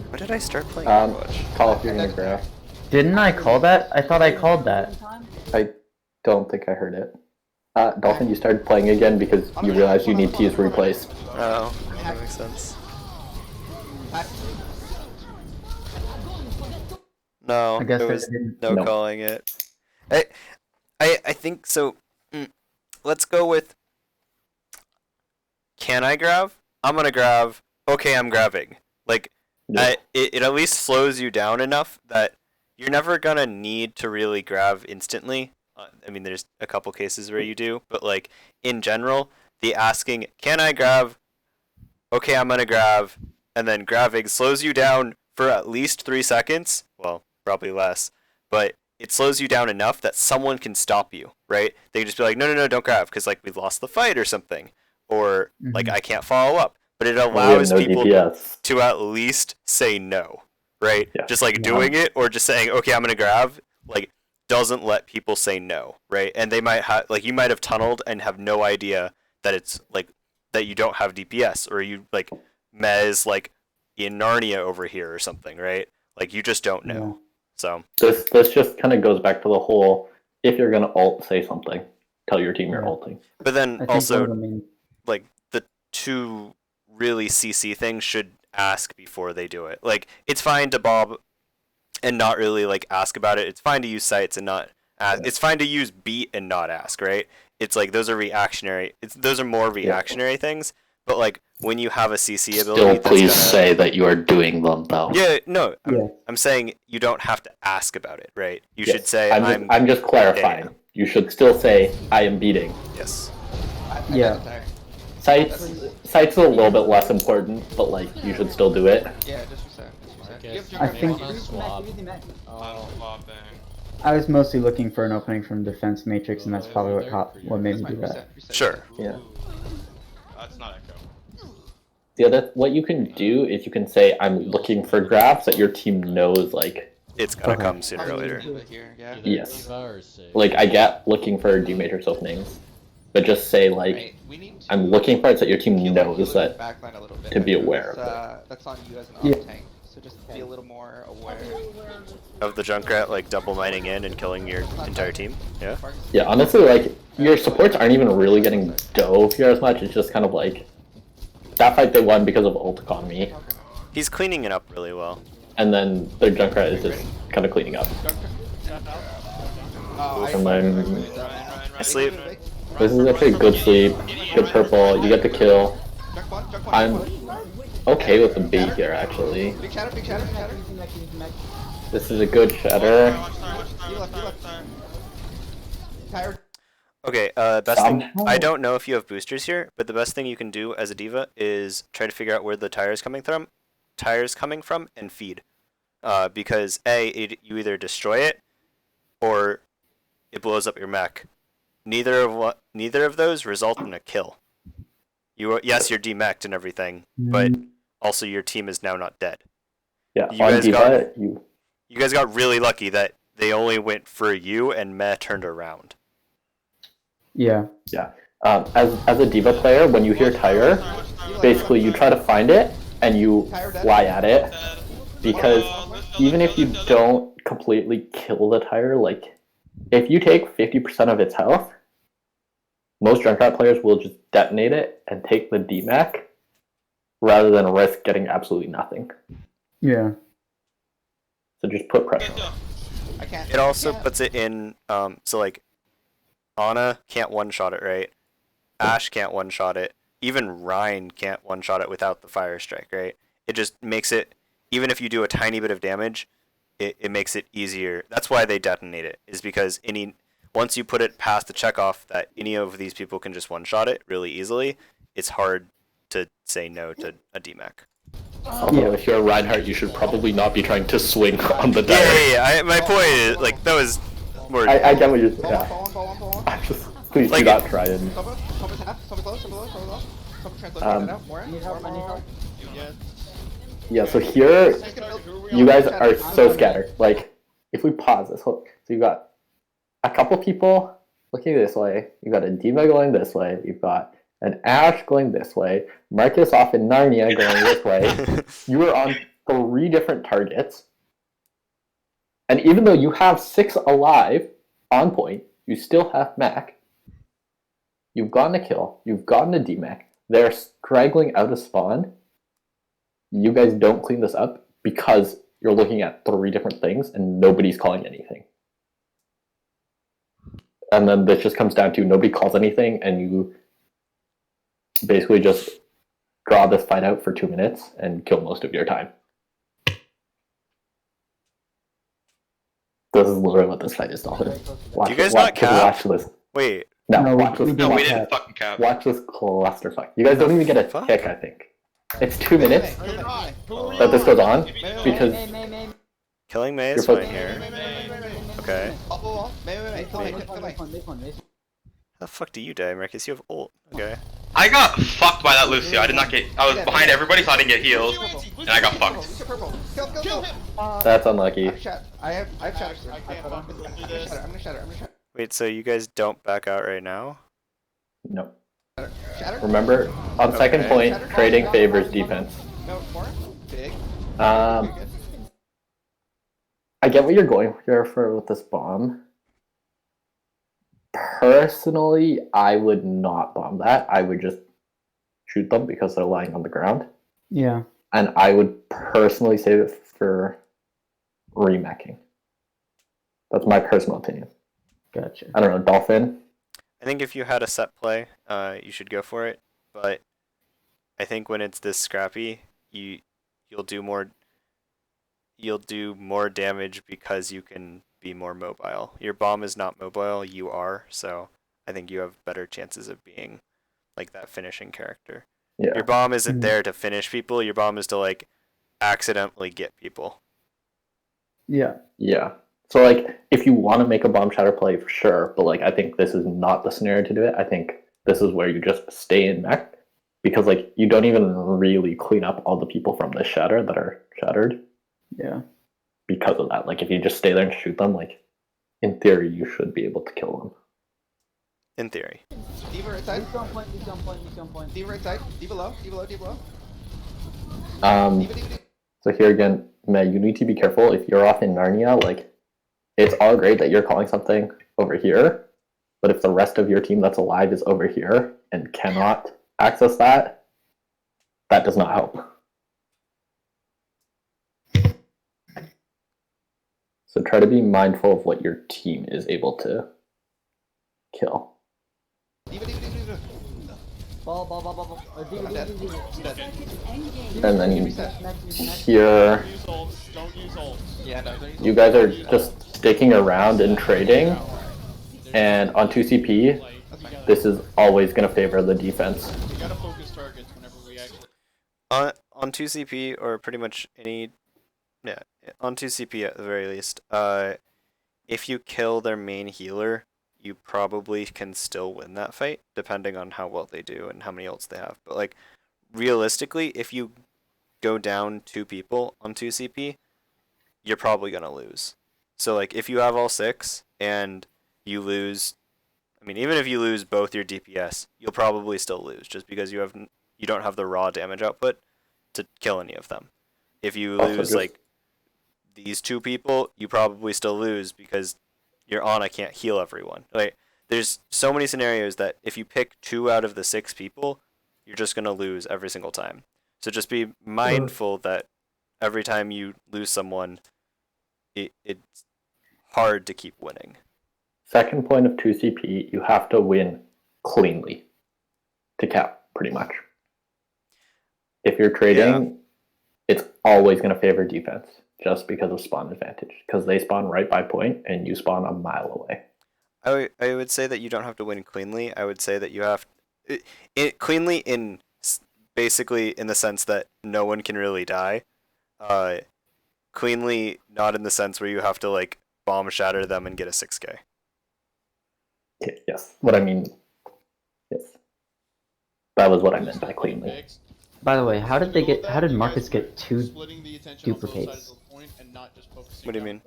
When did I start playing Um, Overwatch? call if you're gonna grab. Didn't I call that? I thought I called that. I don't think I heard it. Dolphin, you started playing again because you realized you need to use replays. Oh, that makes sense. Hack. No, I guess there I was didn't. no No. calling it. I think so. Let's go with. Can I grab? I'm gonna grab. Okay, I'm grabbing. Like, Yeah. it at least slows you down enough that you're never gonna need to really grab instantly. I mean, there's a couple cases where you do, but like in general, the asking, "Can I grab?" Okay, I'm gonna grab, and then grabbing slows you down for at least 3 seconds. Well, probably less, but it slows you down enough that someone can stop you, right? They can just be like, no, don't grab, because like we've lost the fight or something, or like I can't follow up. But it We have allows no people DPS. to at least say no, right? Yeah. Just like doing it or just saying, okay, I'm gonna grab, like doesn't let people say no, right? And they might have, like, you might have tunneled and have no idea that it's like that you don't have DPS, or you like Mez like in Narnia over here or something, right? Like you just don't know. So This just kind of goes back to the whole, if you're gonna ult, say something. Tell your team you're Yeah. ulting. but then I think also one of the main- like the two really CC things should ask before they do it. Like it's fine to bob and not really like ask about it. It's fine to use sites and not ask. It's fine to use beat and not ask, right? It's like those are reactionary. Those are more reactionary things. But like when you have a CC ability, Still, that's please gonna- say that you are doing them though. Yeah, no, Yeah. I'm saying you don't have to ask about it, right? You should Yes. say I'm just clarifying. Yeah. You should still say I am beating. yes. I Yeah. got tired. Sites are a little bit less important, but like you should still do it. Yeah, just reset. You have I Junker think- now. Swap. I was mostly looking for an opening from Defense Matrix, and that's probably what made me That's do fine, that. reset. Sure. Yeah. That's not Echo. The other, what you can do is you can say I'm looking for graphs that your team knows. Like, It's gonna Okay. come sooner or Probably later. do it here, yeah. yes. Like I get looking for D matrix openings, but just say like Right, we need to I'm looking for it so that your team peel knows the that. backline a little bit. to be I know aware that's, of it. That's on you as an Yeah. off tank. So just be a little more aware. Of the Junkrat like double mining in and killing your entire team. Yeah. Yeah, honestly, like your supports aren't even really getting dove here as much. It's just kind of like that fight they won because of ult economy, He's cleaning it up really well. and then their Junkrat is just kind of cleaning up. Oh, And then I sleep. this is actually good sleep, good purple. You get the kill. I'm okay with the bait here actually. Big shadow, big shadow, big shadow. This is a good shatter. You left. Tired. Okay, best thing. Somehow- I don't know if you have boosters here, but the best thing you can do as a diva is try to figure out where the tire's coming from, and feed. Because you either destroy it, or it blows up your mech. Neither of those result in a kill. Yes, you're demeched and everything, but also your team is now not dead. Yeah, You on guys Diva, You guys got really lucky that they only went for you and Meh turned around. Yeah. as a Diva player, when you hear tire, basically you try to find it and you fly at it, because even if you don't completely kill the tire, like if you take 50% of its health, most Junkrat players will just detonate it and take the DMAC rather than risk getting absolutely nothing. Yeah. So just put pressure on it. I can't. It also Yeah. puts it in, so like, Ana can't one-shot it, right? Ashe can't one-shot it. even Rhine can't one-shot it without the Fire Strike, right? It just makes it, even if you do a tiny bit of damage, it makes it easier. That's why they detonate it, is because once you put it past the checkoff that any of these people can just one-shot it really easily, it's hard to say no to a DMAC. Although if you're a Reinhardt, you should probably not be trying to swing on the Yeah, dive. yeah, yeah. My point is, like, that was more... I get what you're saying. Ball on. I'm just, please Like do not try and... Someone's half, someone close, someone low. Someone translate that out. More. Yeah. Yeah, so here, He's gonna build- you guys are so scattered. Like, if we pause this whole... So you've got a couple people looking this way. You've got a D.Va going this way. You've got an Ashe going this way. Marcus off in Narnia going this way. You are on 3 different targets. And even though you have 6 alive on point, you still have Mac. You've gotten a kill. You've gotten a DMAC. They're straggling out of spawn. You guys don't clean this up because you're looking at 3 different things and nobody's calling anything. And then this just comes down to nobody calls anything and you basically just draw this fight out for 2 minutes and kill most of your time. This is literally what this fight is, Dolphin. Watch, Do you guys not cap? Watch this. Wait, No, watch this. No, we watch, didn't fucking cap. watch this clusterfuck. You guys don't even get a Fuck. tick, I think. It's 2 minutes Who are that this goes on May, because killing May You're is fine supposed- here. Okay. May, come on. How the fuck do you die, Marcus? You have ult. Okay. I got fucked by that Lucio. I did not get. I was behind everybody, so I didn't get healed, and I got fucked. Purple. Kill Kill. him! that's unlucky. I have shatter. I can't. I'm gonna shatter. Wait, so you guys don't back out right now? No. Shatter. Remember, on second Okay. point, trading favors defense. No, more. Big. Um, I get what you're going here for with this bomb. Personally, I would not bomb that. I would just shoot them because they're lying on the ground. Yeah. And I would personally save it for remacking. That's my personal opinion. Gotcha. I don't know, Dolphin. I think if you had a set play, you should go for it. But I think when it's this scrappy, you'll do more damage because you can be more mobile. Your bomb is not mobile, you are, so I think you have better chances of being like that finishing character. Yeah. Your bomb isn't Mhm. there to finish people, your bomb is to like accidentally get people. Yeah. Yeah. So like if you want to make a bomb shatter play, for sure, but like I think this is not the scenario to do it. I think this is where you just stay in mech because like you don't even really clean up all the people from this shatter that are shattered Yeah. because of that. Like if you just stay there and shoot them, like in theory you should be able to kill them. In theory. D.Va right side. D.Va right side. D.Va low. D.Va Um low. so here again, May, you need to be careful if you're off in Narnia, like it's all great that you're calling something over here, but if the rest of your team that's alive is over here and cannot access that, that does not help. So try to be mindful of what your team is able to kill. D.Va. I'm dead. And then you Reset. here, Don't use ults. Don't use ults. Yeah, no, don't use you guys are just sticking around and trading, and on 2CP, That's fine. this is always going to favor the defense. We gotta focus targets whenever we actually. On 2CP or pretty much any, yeah, on 2CP at the very least, if you kill their main healer, you probably can still win that fight, depending on how well they do and how many ults they have. But like, realistically, if you go down 2 people on 2CP, you're probably gonna lose. So like, if you have all 6 and you lose, I mean, even if you lose both your DPS, you'll probably still lose, just because you don't have the raw damage output to kill any of them. If you Also lose just- like these 2 people, you probably still lose because your Ana can't heal everyone. Like, there's so many scenarios that if you pick 2 out of the 6 people, you're just gonna lose every single time. So just be mindful that every time you lose someone, it's hard to keep winning. Second point of 2CP, you have to win cleanly to cap. pretty much. If you're trading, it's always going to favor defense just because of spawn advantage. Because they spawn right by point and you spawn a mile away. I would say that you don't have to win cleanly. I would say that you have cleanly in basically in the sense that no one can really die. Cleanly not in the sense where you have to like bomb shatter them and get a 6k. Yes, what I mean. Yes, that was what I meant by cleanly. By the way, how did Marcus get 2 duplicates? What do you mean?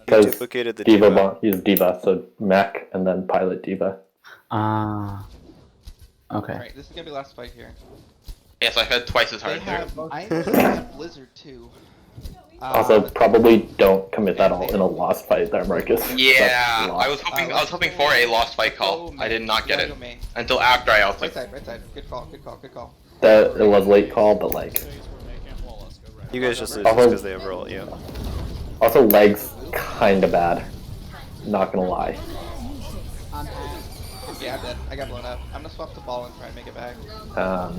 Because Duplicated the Diva, he's Diva, so mech and then pilot Diva. Okay. Alright, this is gonna be the last fight here. Yes, I've had twice as They hard. have, I have Blizzard too. Also, probably don't commit that all in a lost fight there, Marcus. Yeah, That's lost. I was hoping for a lost fight call. I did not get it until after I ulted. Right side, right side. Good call, good call, good call. That it was late call, but like You guys just lose because they overroll you. also legs kinda bad. Not gonna lie. Yeah, I'm dead. I got blown up. I'm gonna swap the ball and try and make it back.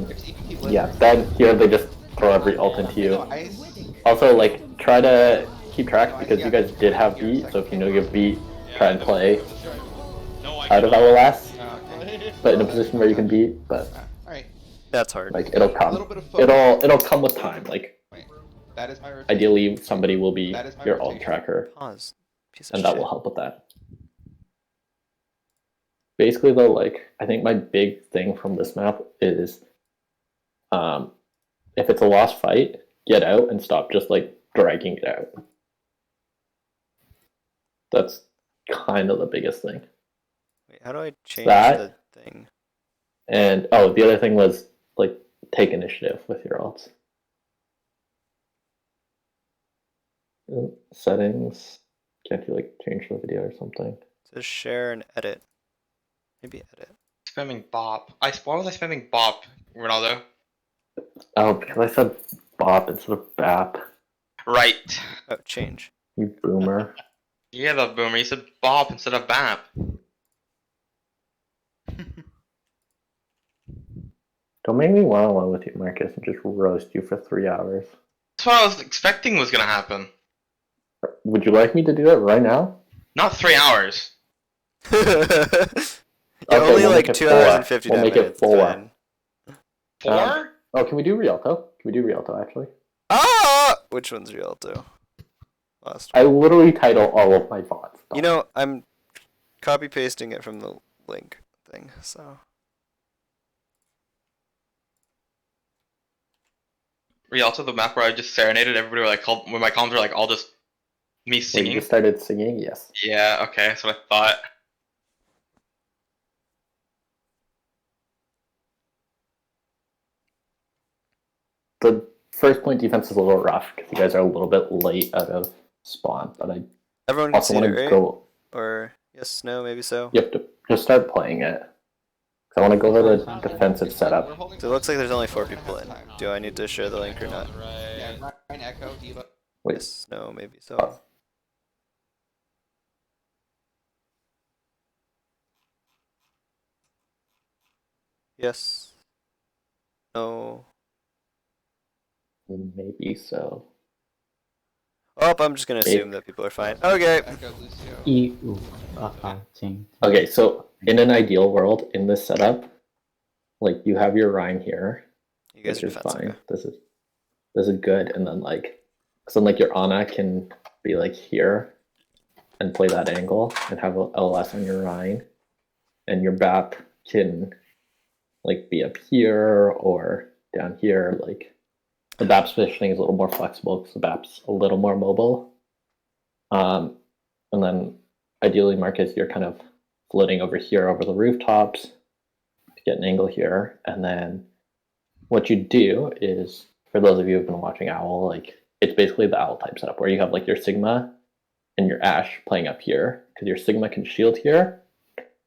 There's EPP Blizzard. Yeah, then here they just throw every ult into you. No ice. Also, like, try to keep track because you guys did have beat, so if you know you have beat, try and play out of LLS, Oh, okay. but in a position where you can beat, but Alright, That's hard. like it'll a come. little bit of focus. It'll come with time. Like Wait, that is my rotation. ideally somebody will be That is my your ult rotation. tracker, Pause. Piece of and that shit. will help with that. Basically though, like I think my big thing from this map is if it's a lost fight, get out and stop just like dragging it out. That's kind of the biggest thing. Wait, how do I change That- the thing? And oh, the other thing was like take initiative with your ults. Settings. Can't you like change the video or something? Just share and edit. Maybe edit. Spamming bop. Why was I spamming bop, Ronaldo? Oh, because I said bop instead of bap. Right. Oh, change. You boomer. Yeah, the boomer. You said bop instead of bap. Don't make me one-on-one with you, Marcus, and just roast you for 3 hours. That's what I was expecting was gonna happen. Would you like me to do it right now? Not 3 hours. Yeah, Okay, only we'll like make it 2 hours 4. and 59 We'll make it minutes. 4. Fine. 4? Oh, can we do Rialto? Can we do Rialto, actually? Ah! Which one's Rialto? Last I literally title all of my VODs. You know, I'm copy pasting it from the link thing, so. Rialto, the map where I just serenaded everybody, were like, when my comms were like all just me Wait, singing. you started singing? Yes. Yeah, okay, that's what I thought. The first point defense is a little rough because you guys are a little bit late out of spawn, but I Everyone can also see it, want to right? go. Or yes, no, maybe so. You have to just start playing it. 'Cause I want to go over the defensive We're setup. holding So it looks like there's only 4 people in. Do I need to share the link or not? Yeah, Ryan, Echo, Diva. Wait, Yes, no, maybe so. Oh. Yes. No. maybe so. Oh, I'm just gonna assume that people are fine. Okay. Echo, Lucio. Ting. Okay, so in an ideal world, in this setup, like you have your Rhine here, You guys which are is defensive. fine. This is good, and then like, so then like your Ana can be like here, and play that angle, and have a LS on your Rhine, and your BAP can like be up here or down here. Like the BAP's positioning is a little more flexible because the BAP's a little more mobile. And then ideally, Marcus, you're kind of floating over here over the rooftops to get an angle here. And then what you do is, for those of you who've been watching Owl, like it's basically the Owl type setup where you have like your Sigma and your Ashe playing up here because your Sigma can shield here.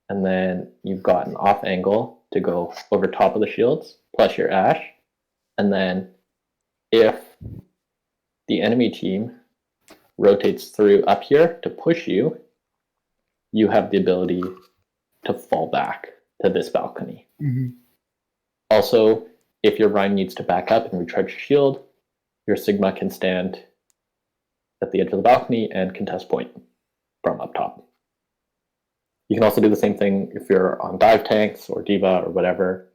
And then you've got an off angle to go over top of the shields plus your Ashe. And then if the enemy team rotates through up here to push you, you have the ability to fall back to this balcony. Also, if your Rhine needs to back up and recharge your shield, your Sigma can stand at the edge of the balcony and contest point from up top. You can also do the same thing if you're on dive tanks or Diva or whatever.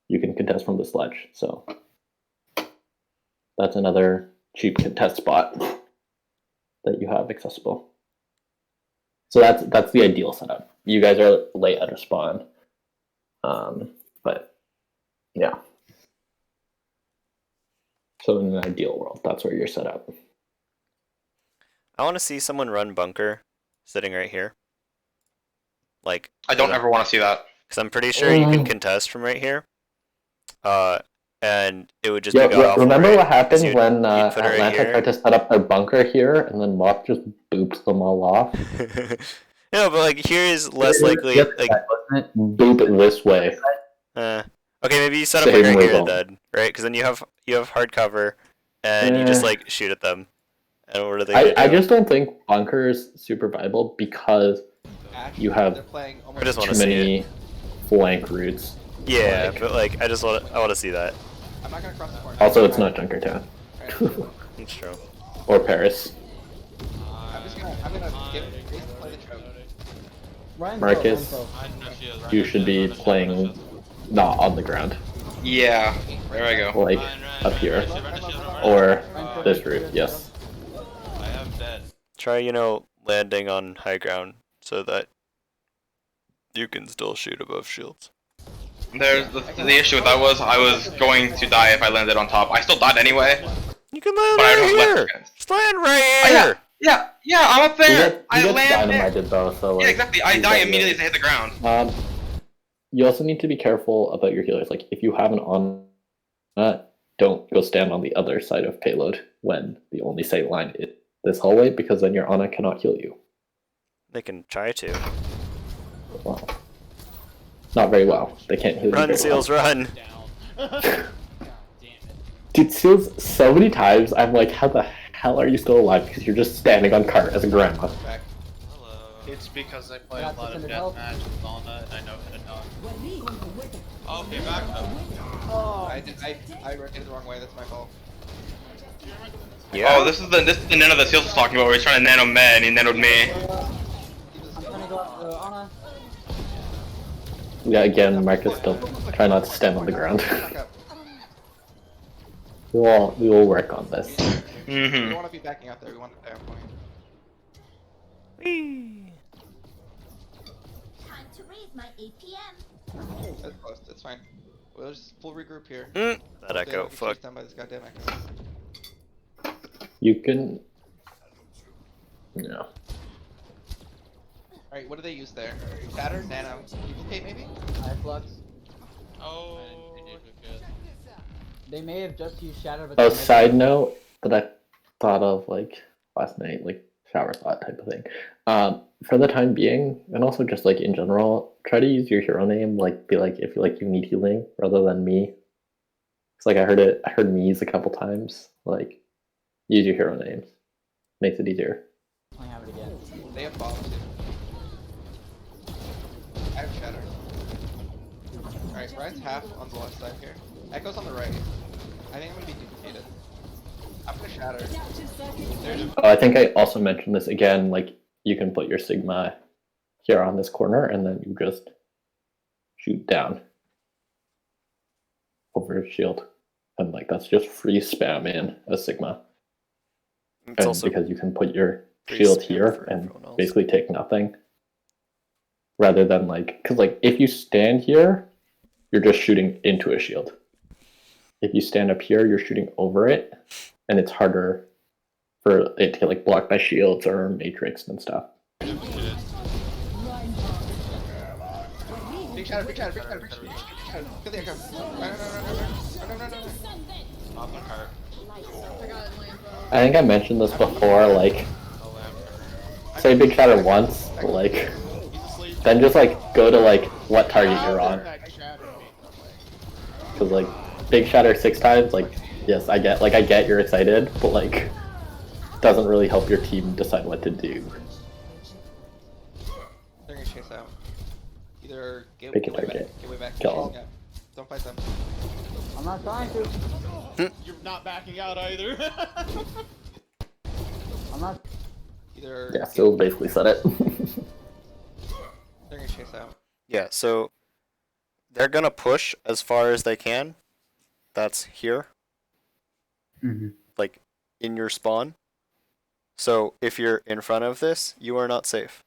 You can contest from the sledge. So that's another cheap contest spot that you have accessible. So that's the ideal setup. You guys are late at a spawn, but yeah. So in an ideal world, that's where you're set up. I want to see someone run bunker, sitting right here. Like I don't ever want to see that. because I'm pretty sure you can contest from right here. And it would just be god awful. Remember right? what happened you'd when put it right Atlanta here. tried to set up their bunker here, and then Moth just booped them all off? No, but like here is less likely. Yep, Like, that wasn't it. Boop it this way. okay, maybe you set up Same like right here result. then, right? Because then you have hard cover, and you just like shoot at them. And what are they? I gonna do? just don't think bunker is super viable because Actually, you have they're playing I almost just want too to see many it. flank routes. Yeah, like- but like I want to see that. I'm not gonna cross the corner. Also, it's not Junkertown It's true. or Paris. I'm gonna give Jason play the choke. Marcus, you should be playing not on the ground, Yeah, there I go. like up here or this route. Yes. Try landing on high ground so that you can still shoot above shields. There's the issue with that was I was going to die if I landed on top. I still died anyway. You can land But I right don't have here. left against. Just land right Oh, here. yeah, I'm up You there. get I land there. dynamited though, so like, Yeah, exactly. I you die get immediately as I hit the ground. You also need to be careful about your healers. Like, if you have an on, don't go stand on the other side of payload when the only sight line is this hallway, because then your Ana cannot heal you. They can try to. Well, not very well. They can't heal you. Run, very Seals, run. well. Dude, Seals, so many times I'm like, how the hell are you still alive? Because you're just standing on cart as a grandma. Back. It's because I play a lot of deathmatch with Lana and I know how to dodge. Okay, back up. I did it the wrong way. That's my fault. Yeah. Oh, this is the nano that Seals was talking about where he's trying to nano med and he nanoed me. Yeah, again, Marcus, don't try not to stand on the ground. Back up. we will work on this. We Mm-hmm. don't want to be backing out there. We want to stay on point. Whee. Time to raise my APM. That's close. That's fine. We'll just full regroup here. That Don't echo. get Fuck. chased down by this goddamn echo. You can... Yeah. Alright, what do they use there? Shatter? Nano? Duplicate maybe? Flux. Oh, They may have just used Shatter, but Oh, they side note that I thought of like last night, like shower thought type of thing. For the time being, and also just like in general, try to use your hero name. Like, be like if you need healing rather than me. It's like I heard Mies a couple times. Like, use your hero names. Makes it easier. I have it again. They have bombs too. I have Shatter. Alright, Brian's half on the left side here. Echo's on the right. I think I'm gonna be duplicated. I'm gonna Shatter. There's Oh, I think I also mentioned this again. Like, you can put your Sigma here on this corner, and then you just shoot down over his shield, and like that's just free spam in a Sigma. It's And also because you can put your free shield spam here for and everyone else. basically take nothing, rather than like, because like if you stand here, you're just shooting into a shield. If you stand up here, you're shooting over it, and it's harder for it to get like blocked by shields or matrix and stuff. big Shatter, big Shatter, big Shatter, big Shatter, big Shatter. Kill the Echo. No. off the cart. I think I mentioned this before. Like, say big shatter once, like, He's asleep. then just like go to like what target you're on. Because like big shatter 6 times, like, yes, I get you're excited, but like doesn't really help your team decide what to do. They're gonna chase out. Either get Pick a way back, target. get way back. Kill 'em. Yeah. Don't fight them. I'm not trying to. You're not backing out either. I'm not. Either Yeah, Phil basically said it. they're gonna chase out. Yeah, so they're gonna push as far as they can. That's here, Mm-hmm. like in your spawn. So if you're in front of this, you are not safe.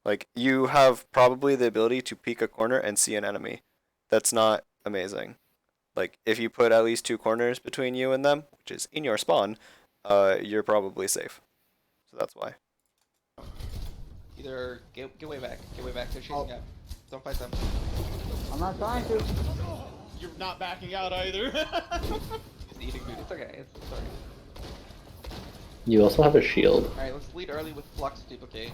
Like, you have probably the ability to peek a corner and see an enemy. That's not amazing. Like, if you put at least 2 corners between you and them, which is in your spawn, you're probably safe. So that's why. Either get way back. Get way back. They're chasing out. Don't fight them. I'm not trying to. You're not backing out either. He's eating food. It's okay. It's alright. You also have a shield. Alright, let's lead early with Flux duplicate.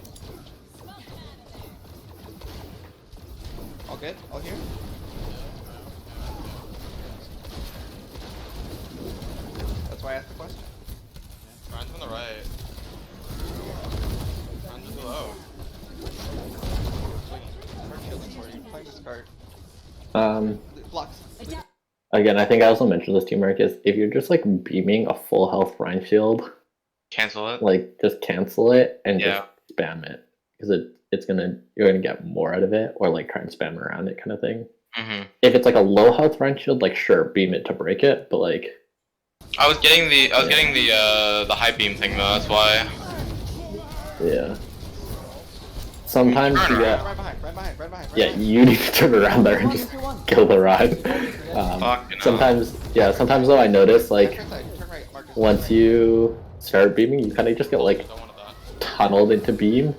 All good? All here? That's why I asked the question. Ryan's on the right. Ryan's below. Wait, start shielding for you. Playing this card. Flux. Again, I think I also mentioned this to you, Marcus. If you're just like beaming a full health Rhine shield, Cancel it. like just cancel it and Yeah. just spam it because you're gonna get more out of it, or like try and spam around it kind of thing. Mm-hmm. If it's like a low health Rhine shield, like sure, beam it to break it, but like I was getting the high beam thing though. That's why. yeah. Sometimes Turn you around. get Right behind, right behind, right behind. Right yeah, behind. you need to turn around there and just kill the ride. Fucking hell. Sometimes though I notice like Turn side, turn right, Marcus. once you start beaming, you kind of just get like Don't want that. tunneled into beam.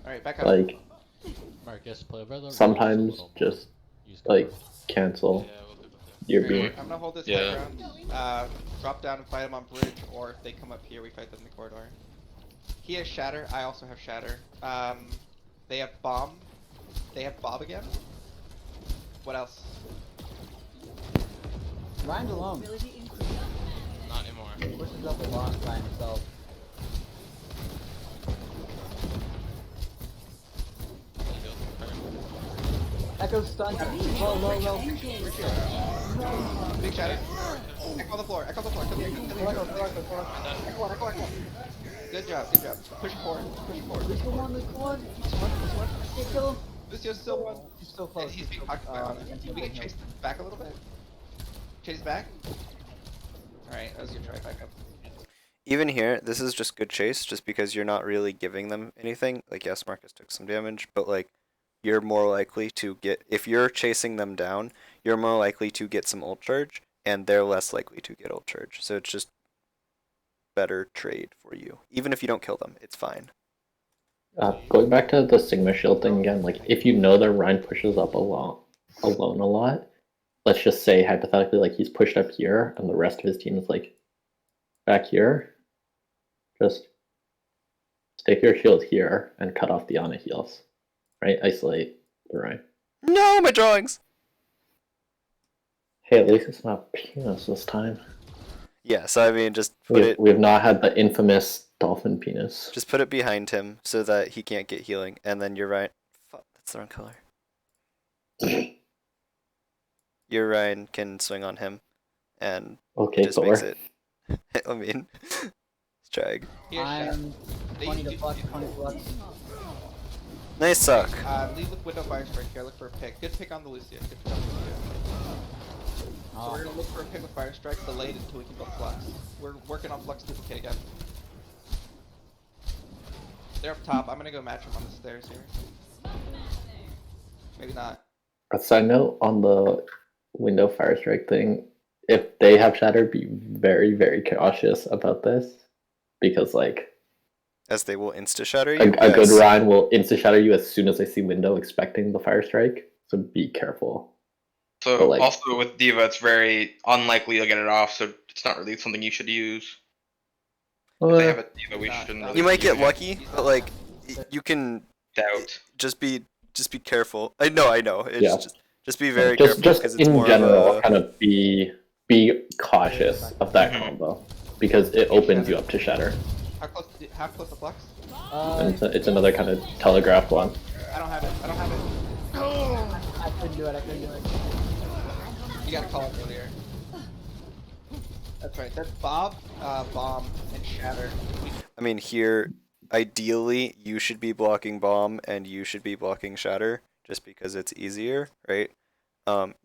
Alright, back up. Like Marcus, play by the sometimes rules a little. just Use like cover. cancel Yeah, we'll do that. your Alright, beam. I'm gonna hold this Yeah. high ground. Drop down and fight them on bridge, or if they come up here, we fight them in the corridor. He has Shatter, I also have Shatter. They have Bomb. They have Bob again. What else? Ryan's alone. Not anymore. Pushes up a lot by himself. Echo's stunned. Low. Big Shatter. Echo on the floor, Echo on the floor. Come here, come here. Echo on. Good job. Push forward. This one. Kill him. Lucio's still one. He's so close. And he's being pocked by Ana. We can chase back a little bit. Chase back. Alright, that was your try back up. Even here, this is just good chase, just because you're not really giving them anything. Like, yes, Marcus took some damage, but like, you're more likely to get, if you're chasing them down, you're more likely to get some ult charge, and they're less likely to get ult charge. So it's just better trade for you. Even if you don't kill them, it's fine. Going back to the Sigma shield thing again, like if you know that Ryan pushes up alone a lot, let's just say hypothetically like he's pushed up here and the rest of his team is like back here, just stick your shield here and cut off the Ana heals, right? Isolate the Ryan. No, my drawings! Hey, at least it's not penis this time. Yeah, so I mean, just put it, We have not had the infamous dolphin penis. just put it behind him so that he can't get healing, and then you're right. Fuck, that's the wrong color. Your Ryan can swing on him, and Okay, just Thor. makes it. I mean, it's drag. He has Shatter. I'm 20 to plus, 20 plus. Nice suck. Lead with Window Fire Strike here, look for a pick. Good pick on the Lucio. Good pick on the Lucio. So we're gonna look for a pick with Fire Strike delayed until we can go Flux. We're working on Flux duplicate again. They're up top. I'm gonna go match them on the stairs here. Maybe not. A side note on the window fire strike thing, if they have shatter, be very, very cautious about this. Because like As they will insta shatter you. a good Yes. Ryan will insta shatter you as soon as they see window expecting the fire strike. So be careful. So But, like- also with Diva, it's very unlikely you'll get it off. So it's not really something you should use. If they have a Diva, we shouldn't. Really You might get use it. lucky, but like, you can Doubt. just be careful. I know. It's Yeah. just be very just careful just because it's in more general, of a, kind of be cautious of that Mhm. combo. Because it opens you up to shatter. How close to Flux? And it's another kind of telegraphed one. I don't have it. I couldn't do it. You gotta call it earlier. That's right. That's Bob, Bomb, and Shatter. I mean, here, ideally, you should be blocking Bomb and you should be blocking Shatter, just because it's easier, right?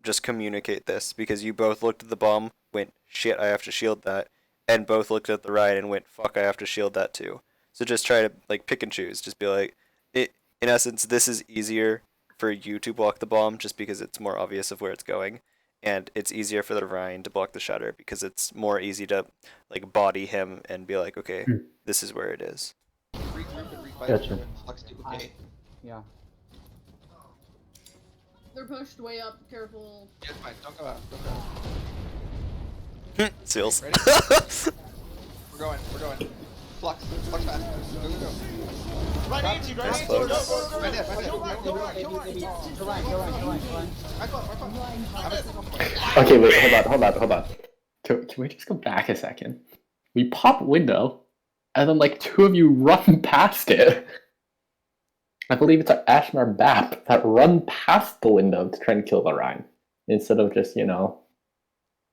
Just communicate this, because you both looked at the Bomb, went, shit, I have to shield that, and both looked at the Ryan and went, fuck, I have to shield that too. So just try to, like, pick and choose. Just be like, in essence, this is easier for you to block the Bomb, just because it's more obvious of where it's going. And it's easier for the Ryan to block the Shatter because it's more easy to like body him and be like, okay, this is where it is. Regroup and refight Gotcha. and Flux duplicate. Yeah. They're pushed way up. Careful. Yeah, it's fine. Don't go out. Don't go out. Seals. Ready? We're going. We're going. Flux. Flux fast. Go, go, go. Right into, right into, Flux. go, go, go, Right there, right there. Go right, go right, go right. Go right. Right foot, right foot. Have it. Okay, wait, hold on. Can we just go back a second? We pop window, and then like two of you run past it. I believe it's our Ashmar Bap that run past the window to try and kill the Rhine, instead of just,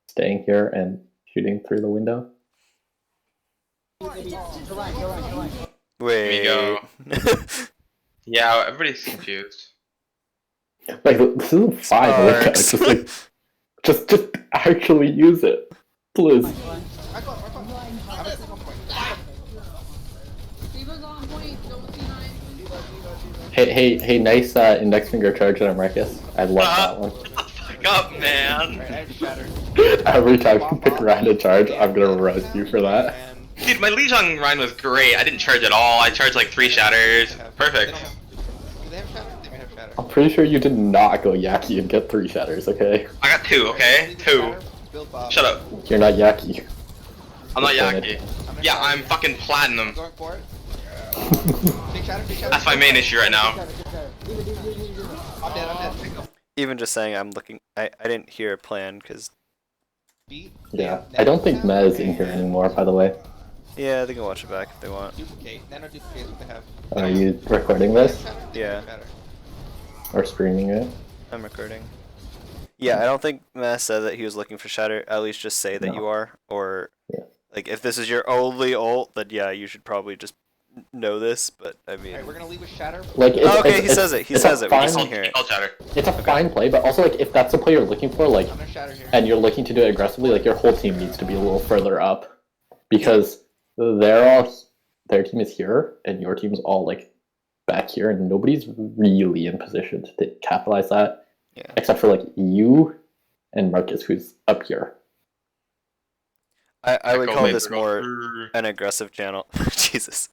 staying here and shooting through the window. Go right. Wait. go. Yeah, everybody's confused. Like, this isn't fine. Sparks. Just like, just actually use it, please. Right foot, right foot. Have it. Diva's on point. Don't see nine. Hey, nice index finger charge on Marcus. I love that one. Shut the fuck up, man. Alright, I have Shatter. Every time you pick Ryan to charge, I'm gonna roast you for that. And Dude, my Lijiang Ryan was great. I didn't charge at all. I charged like 3 shatters. Perfect. Do they have Shatter? They may have Shatter. I'm pretty sure you did not go Yaki and get 3 shatters, okay? I got 2, okay? 2. Build Bob. Shut up. You're not Yaki. I'm not Damn it. Yaki. Yeah, I'm fucking platinum. I'm going for it. Big Shatter, big Shatter. That's my main issue right now. I'm dead. Pick up. Even just saying I'm looking, I didn't hear a plan because, Beat. Yeah, I don't think Mez in here anymore, by the way. yeah, they can watch it back if they want. Duplicate. Nano duplicate is what they have. Are you recording this? Yeah. Or streaming it? I'm recording. Yeah, I don't think Matt said that he was looking for Shatter. At least just say that No. you are. Or, Yeah. like, if this is your only ult, then yeah, you should probably just know this, but I mean... Alright, we're gonna leave with Shatter. Like, Oh, okay, he says it. He it's says a it. We fine- just didn't hear it. I'll chatter. It's a fine play, but also, like, if that's the play you're looking for, like, I'm gonna Shatter here. and you're looking to do it aggressively, like, your whole team needs to be a little further up. Because their team is here, and your team's all, like, back here, and nobody's really in position to capitalize that. Yeah. Except for, like, you and Marcus, who's up here. I would Echo call Laser this go. more an aggressive channel. Jesus.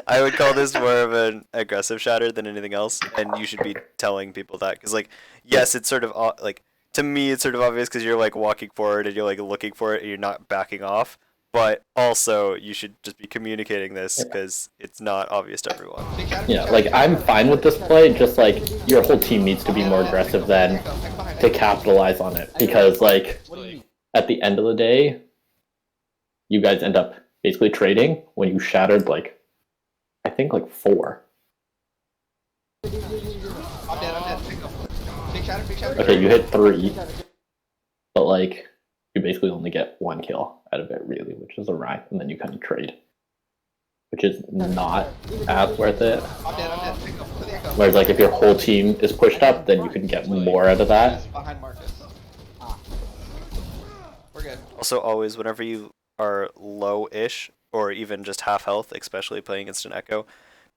I would call this more of an aggressive Shatter than anything else, and you should be telling people that. Because, like, yes, it's sort of, like, to me, it's sort of obvious because you're, like, walking forward and you're, like, looking for it and you're not backing off. But also, you should just be communicating this because it's not obvious to everyone. Big Shatter, Yeah, like, I'm fine with this play, just, like, your whole team needs to be more aggressive than to capitalize on it. Because, like, What do you mean? at the end of the day, you guys end up basically trading when you shattered, like, I think, like, 4. I'm dead. Pick up. Big Shatter. Okay, you hit 3, but, like, you basically only get 1 kill out of it, really, which is a Rhine, and then you kind of trade. Which is not as worth it. I'm dead. Pick up. To the echo. Whereas, like, if your whole team is pushed up, then you can get more out of that. He's behind Marcus. We're good. Also, always, whenever you are low-ish, or even just half health, especially playing against an Echo,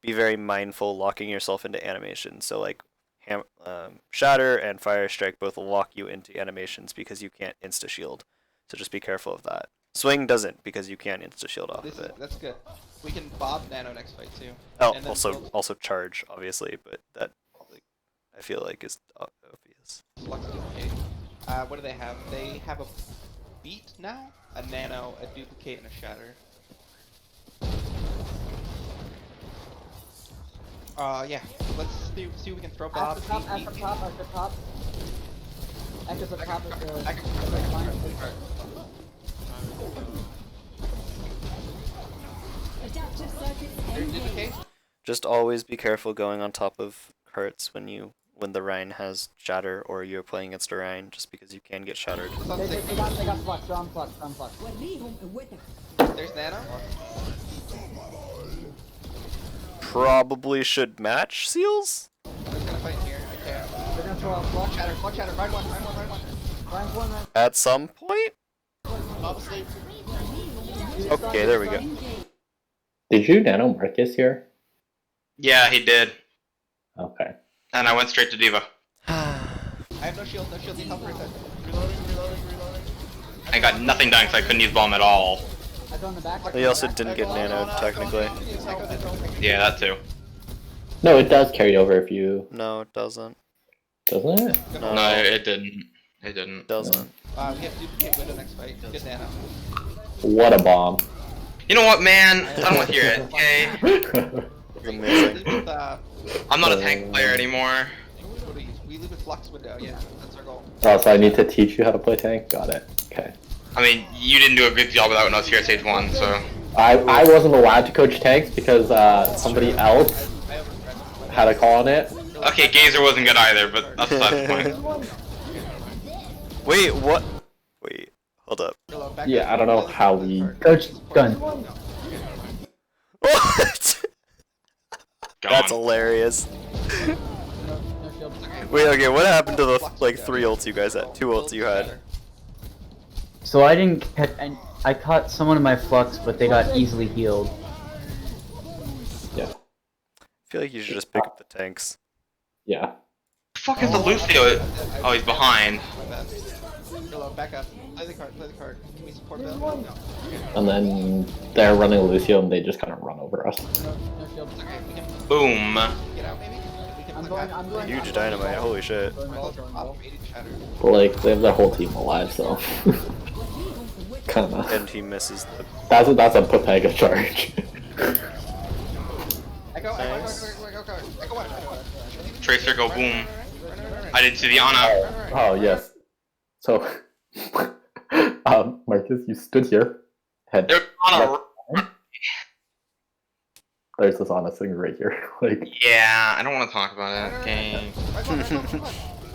be very mindful locking yourself into animation. So, like, Shatter and Fire Strike both lock you into animations because you can't insta-shield. So just be careful of that. Swing doesn't, because you can't insta-shield off of it. That's good. We can Bob Nano next fight, too. Oh, And then also charge, obviously, but that, like, I feel like is obvious. Flux duplicate. What do they have? They have a beat now, a nano, a duplicate, and a shatter. Yeah. Let's see if we can throw Bob. At the top. Echo's up top of the... Duplicate. Just always be careful going on top of carts when when the Rhine has shatter or you're playing against a Rhine, just because you can get shattered. They got flux. They're on flux. They're on flux. There's Nano. Probably should match seals? I'm just gonna fight here. I can't. They're gonna throw out flux. Watch shatter. Ride one. Ryan's one right. At some point? Obviously. Okay, there we go. Did you nano Marcus here? Yeah, he did. Okay. And I went straight to Diva. I have no shield. Need help for a second. Reloading. I got nothing done because I couldn't use bomb at all. I go in the back. He also didn't get nanoed, technically. Yeah, that too. No, it does carry over if you... No, it doesn't. Doesn't it? No, No, it didn't. It didn't. it doesn't. We have to duplicate Widow next fight. Get Nano. What a bomb. You know what, man? I don't want to hear it, okay? Amazing. With, I'm not a tank player anymore. we leave with Flux Window. Yeah, that's our goal. Oh, so I need to teach you how to play tank? Got it. Okay. I mean, you didn't do a good job of that when I was here at stage 1, so... I wasn't allowed to coach tanks because somebody else had a call on it. Okay, Gazer wasn't good either, but that's beside the point. Wait, what? Wait, hold up. Yeah, I don't know how we... Coach, gun. What? Gone. That's hilarious. No shield. Wait, okay, what happened to the, like, 3 ults you guys had? 2 ults you had? So I didn't catch. I caught someone in my flux, but they got easily healed. Yeah. I feel like you should just pick up the tanks. Yeah. The fuck is the Lucio? Oh, he's behind. Back up. Play the card. Can we support Bill? No. And then they're running Lucio and they just kind of run over us. No shield. Okay, we can Boom. get out maybe? We can I'm going. Huge dynamite, holy shit. But like, they have their whole team alive, so... Kinda. And he misses the... That's a Pepega charge. Echo, Tracer go boom. I didn't see the Ana. Oh, yes. So... Marcus, you stood here. Head. There's Ana. There's this Ana sitting right here. Like... Yeah, I don't want to talk about it. Okay.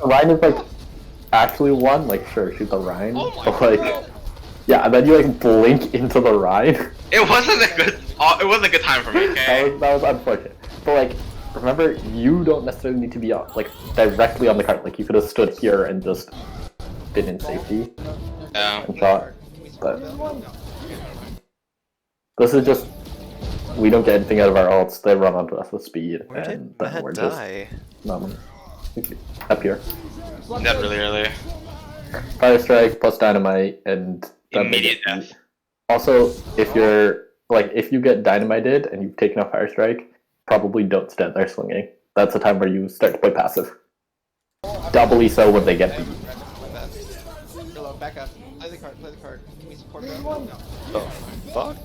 Ryan is like... Actually one, like sure, she's a Ryan. But like... God. Yeah, and then you like blink into the Rhine. It wasn't a good. It wasn't a good time for me. Okay. that was unfortunate. But like, remember, you don't necessarily need to be like directly on the cart. Like you could have stood here and just been in safety Yeah. and shot. But this is just we don't get anything out of our ults. They run onto us with speed, Where did and then Matt we're just die? up here. Dead really early. Fire strike plus dynamite and then they Immediate get death. beat. Also, if you're like if you get dynamited and you've taken a fire strike, probably don't stand there swinging. That's the time where you start to play passive. Doubly so when they get beat. Back up. Play the card. Can we support Bill? No. The fuck?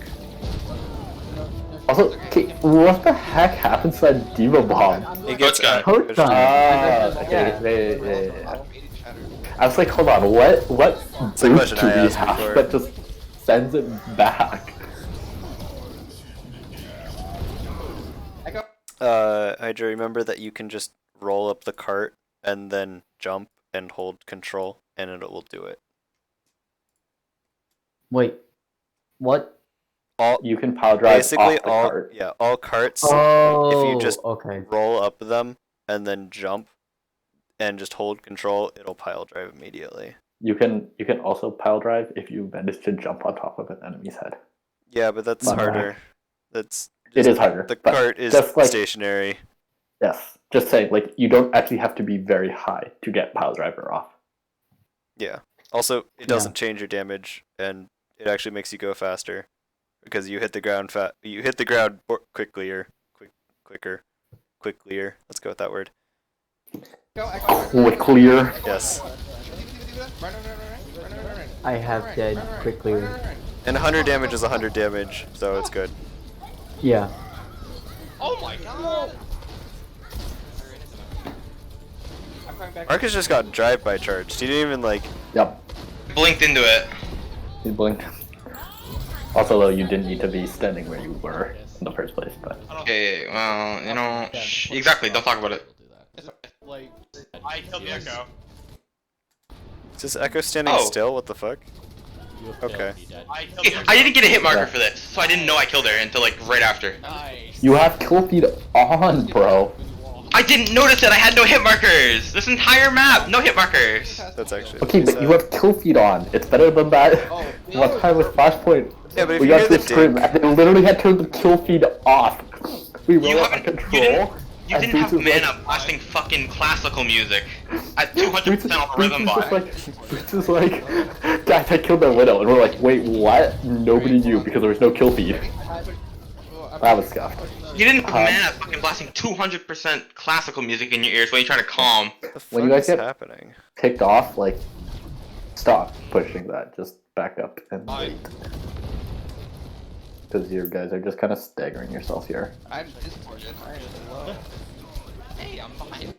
Also, okay, what the heck happens to that Diva bomb? It gets Coach Coach gun. Yeah. I was like, hold on, what It's a question boost do I we asked have before. that just sends it back? Hydra, remember that you can just roll up the cart and then jump and hold control, and it will do it. Wait, what? All You can power drive basically off the all cart. yeah, all carts. Oh, if you just okay. roll up them and then jump and just hold control, it'll pile drive immediately. You can also pile drive if you manage to jump on top of an enemy's head. Yeah, but that's Not harder. That's It is harder. the but cart is just like- stationary. Yes, just saying, like you don't actually have to be very high to get pile driver off. Yeah. Also, it doesn't change your damage, and it actually makes you go faster because you hit the ground quicker. Let's go with that word. Quick clear. Yes. I have dead quickly. And 100 damage is 100 damage, so it's good. Yeah. Oh my god! Marcus just got drive-by charged. He didn't even like. Yep. Blinked into it. You blinked. Also, though, you didn't need to be standing where you were in the first place, but... Okay, well, you know, exactly, don't talk about it. like. I killed the Echo. Is this Echo standing Oh. still? What the fuck? You have Okay. failed me, Dad. I killed the Echo. I didn't get a hit marker for this, so I didn't know I killed her until like right after. Nice. You have kill feed on, bro. I didn't notice it. I had no hit markers. This entire map, no hit markers. That's actually Okay, pretty but you sad. have kill feed on. It's better than that. Oh, One time with Flashpoint, Yeah, but if we you got hear the this scrim, ding, and they literally had turned the kill feed off. We were You out of haven't- control. You and didn't have Boots was like- mana blasting fucking classical music at 200% on the rhythm bot. Boots is like, guys, I killed their widow, and we're like, wait, what? Nobody knew because there was no kill feed. That was scuffed. You didn't have mana fucking blasting 200% classical music in your ears when you're trying to calm. what the fuck When you guys is get- happening? Ticked off, like, stop pushing that. Just back up and wait. Because you guys are just kind of staggering yourself here. I'm disappointed. I am low. Hey, I'm fine.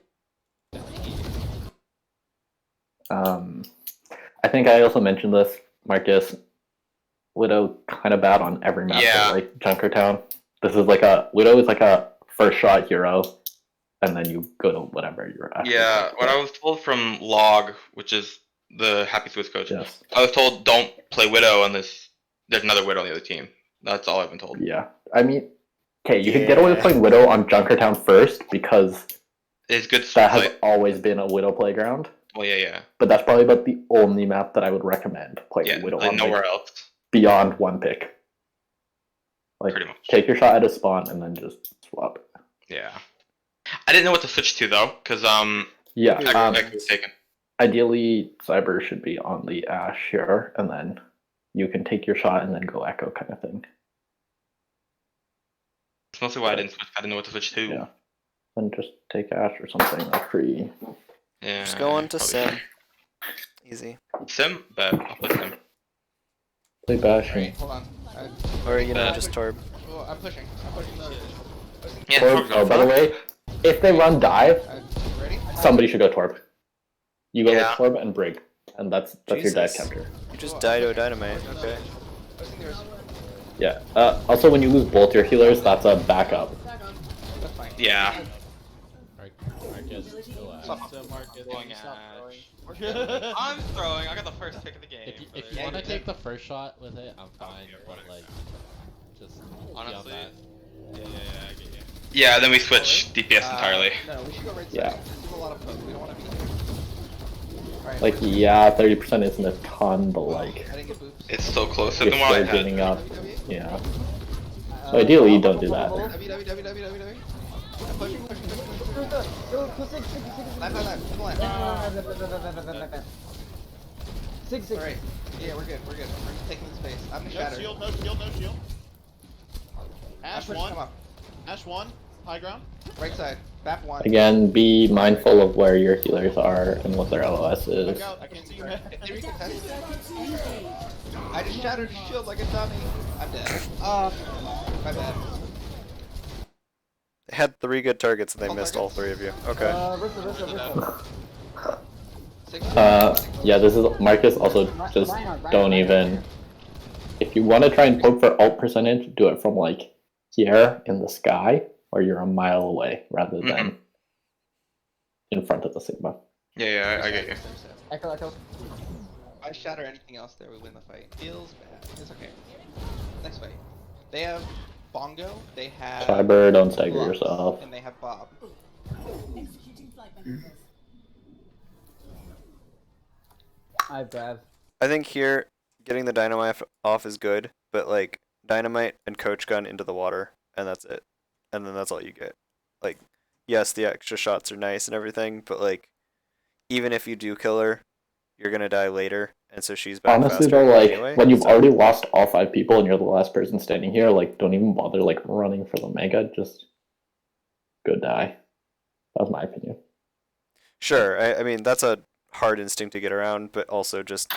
I think I also mentioned this, Marcus. Widow kind of bad on every map, Yeah. like Junkertown. This is like a Widow is like a first shot hero, and then you go to whatever you're at. Yeah, what I was told from Log, which is the Happy Swiss coach, Yes. I was told don't play Widow unless there's another Widow on the other team. That's all I've been told. Yeah. I mean, okay, you can get away with playing Widow on Junkertown first because It's good that has play. always been a Widow playground. Well, yeah. But that's probably about the only map that I would recommend playing Yeah, Widow like on. nowhere Like, else, beyond one pick. Like, pretty much. take your shot at a spawn and then just swap. Yeah. I didn't know what to switch to though, because Yeah. Echo was taken. Ideally, Cyber should be on the Ash here, and then you can take your shot and then go Echo kind of thing. That's mostly why I didn't switch. I didn't know what to switch to. Yeah. Then just take Ash or something like free. Yeah, Just go on to probably Sim. Easy. Sim, but I'll play Sim. Play Bash. Alright, hold on. Or, you know, just Torb. Oh, I'm pushing. I'm pushing the. Yeah, Torb, Torb's oh, on by the way, if they run dive, Ready? somebody should go Torb. You go Yeah. with Torb and Brig, and that's your dive Jesus. counter. You just died to a dynamite. Okay. Yeah. Also, when you lose both your healers, that's a backup. Back up. That's fine. Yeah. Marcus, go Ash. So Marcus, Going stop Ash. throwing. I'm throwing. I got the first pick of the game. If you want to take the first shot with it, I'm fine. But like, just Honestly, beyond I get you. Yeah, then we switch DPS entirely. No, we should go right side. Yeah. This is a lot of poke. We don't want to be here. Alright. Like, yeah, 30% isn't a ton, but like, I didn't get boops. It's still closer if than what I they're had. getting up, yeah. So ideally, you don't do that. W. I'm pushing. Left. Come on. Six. Alright. Yeah, we're good. We're just taking the space. I'm gonna No shatter. shield, no shield, no shield. I'm Ash pushing, one. come up. Ash one. High ground. Right side. Bap one. Again, be mindful of where your healers are and what their LOS is. Look out, I can see you. If they recontest. I just shattered his shield like a dummy. I'm dead. My bad. They had 3 good targets and they missed all 3 of you. Okay. Rissa. Yeah, this is Marcus. Also, just don't even. If you want to try and poke for ult percentage, do it from like here in the sky, where you're a mile away, rather than in front of the Sigma. Yeah, I get you. Echo. If I shatter anything else there, we win the fight. Feels bad. It's okay. Next fight. They have Bongo, they have Cyber, don't stagger Lux, yourself. and they have Bob. I Brav. I think here, getting the dynamite off is good, but like, dynamite and coach gun into the water, and that's it. And then that's all you get. Like, yes, the extra shots are nice and everything, but like, even if you do kill her, you're gonna die later, and so she's back Honestly, faster though, like anyway, when you've so- already lost all 5 people and you're the last person standing here, like don't even bother like running for the mega. Just go die. That's my opinion. Sure, I mean, that's a hard instinct to get around, but also just,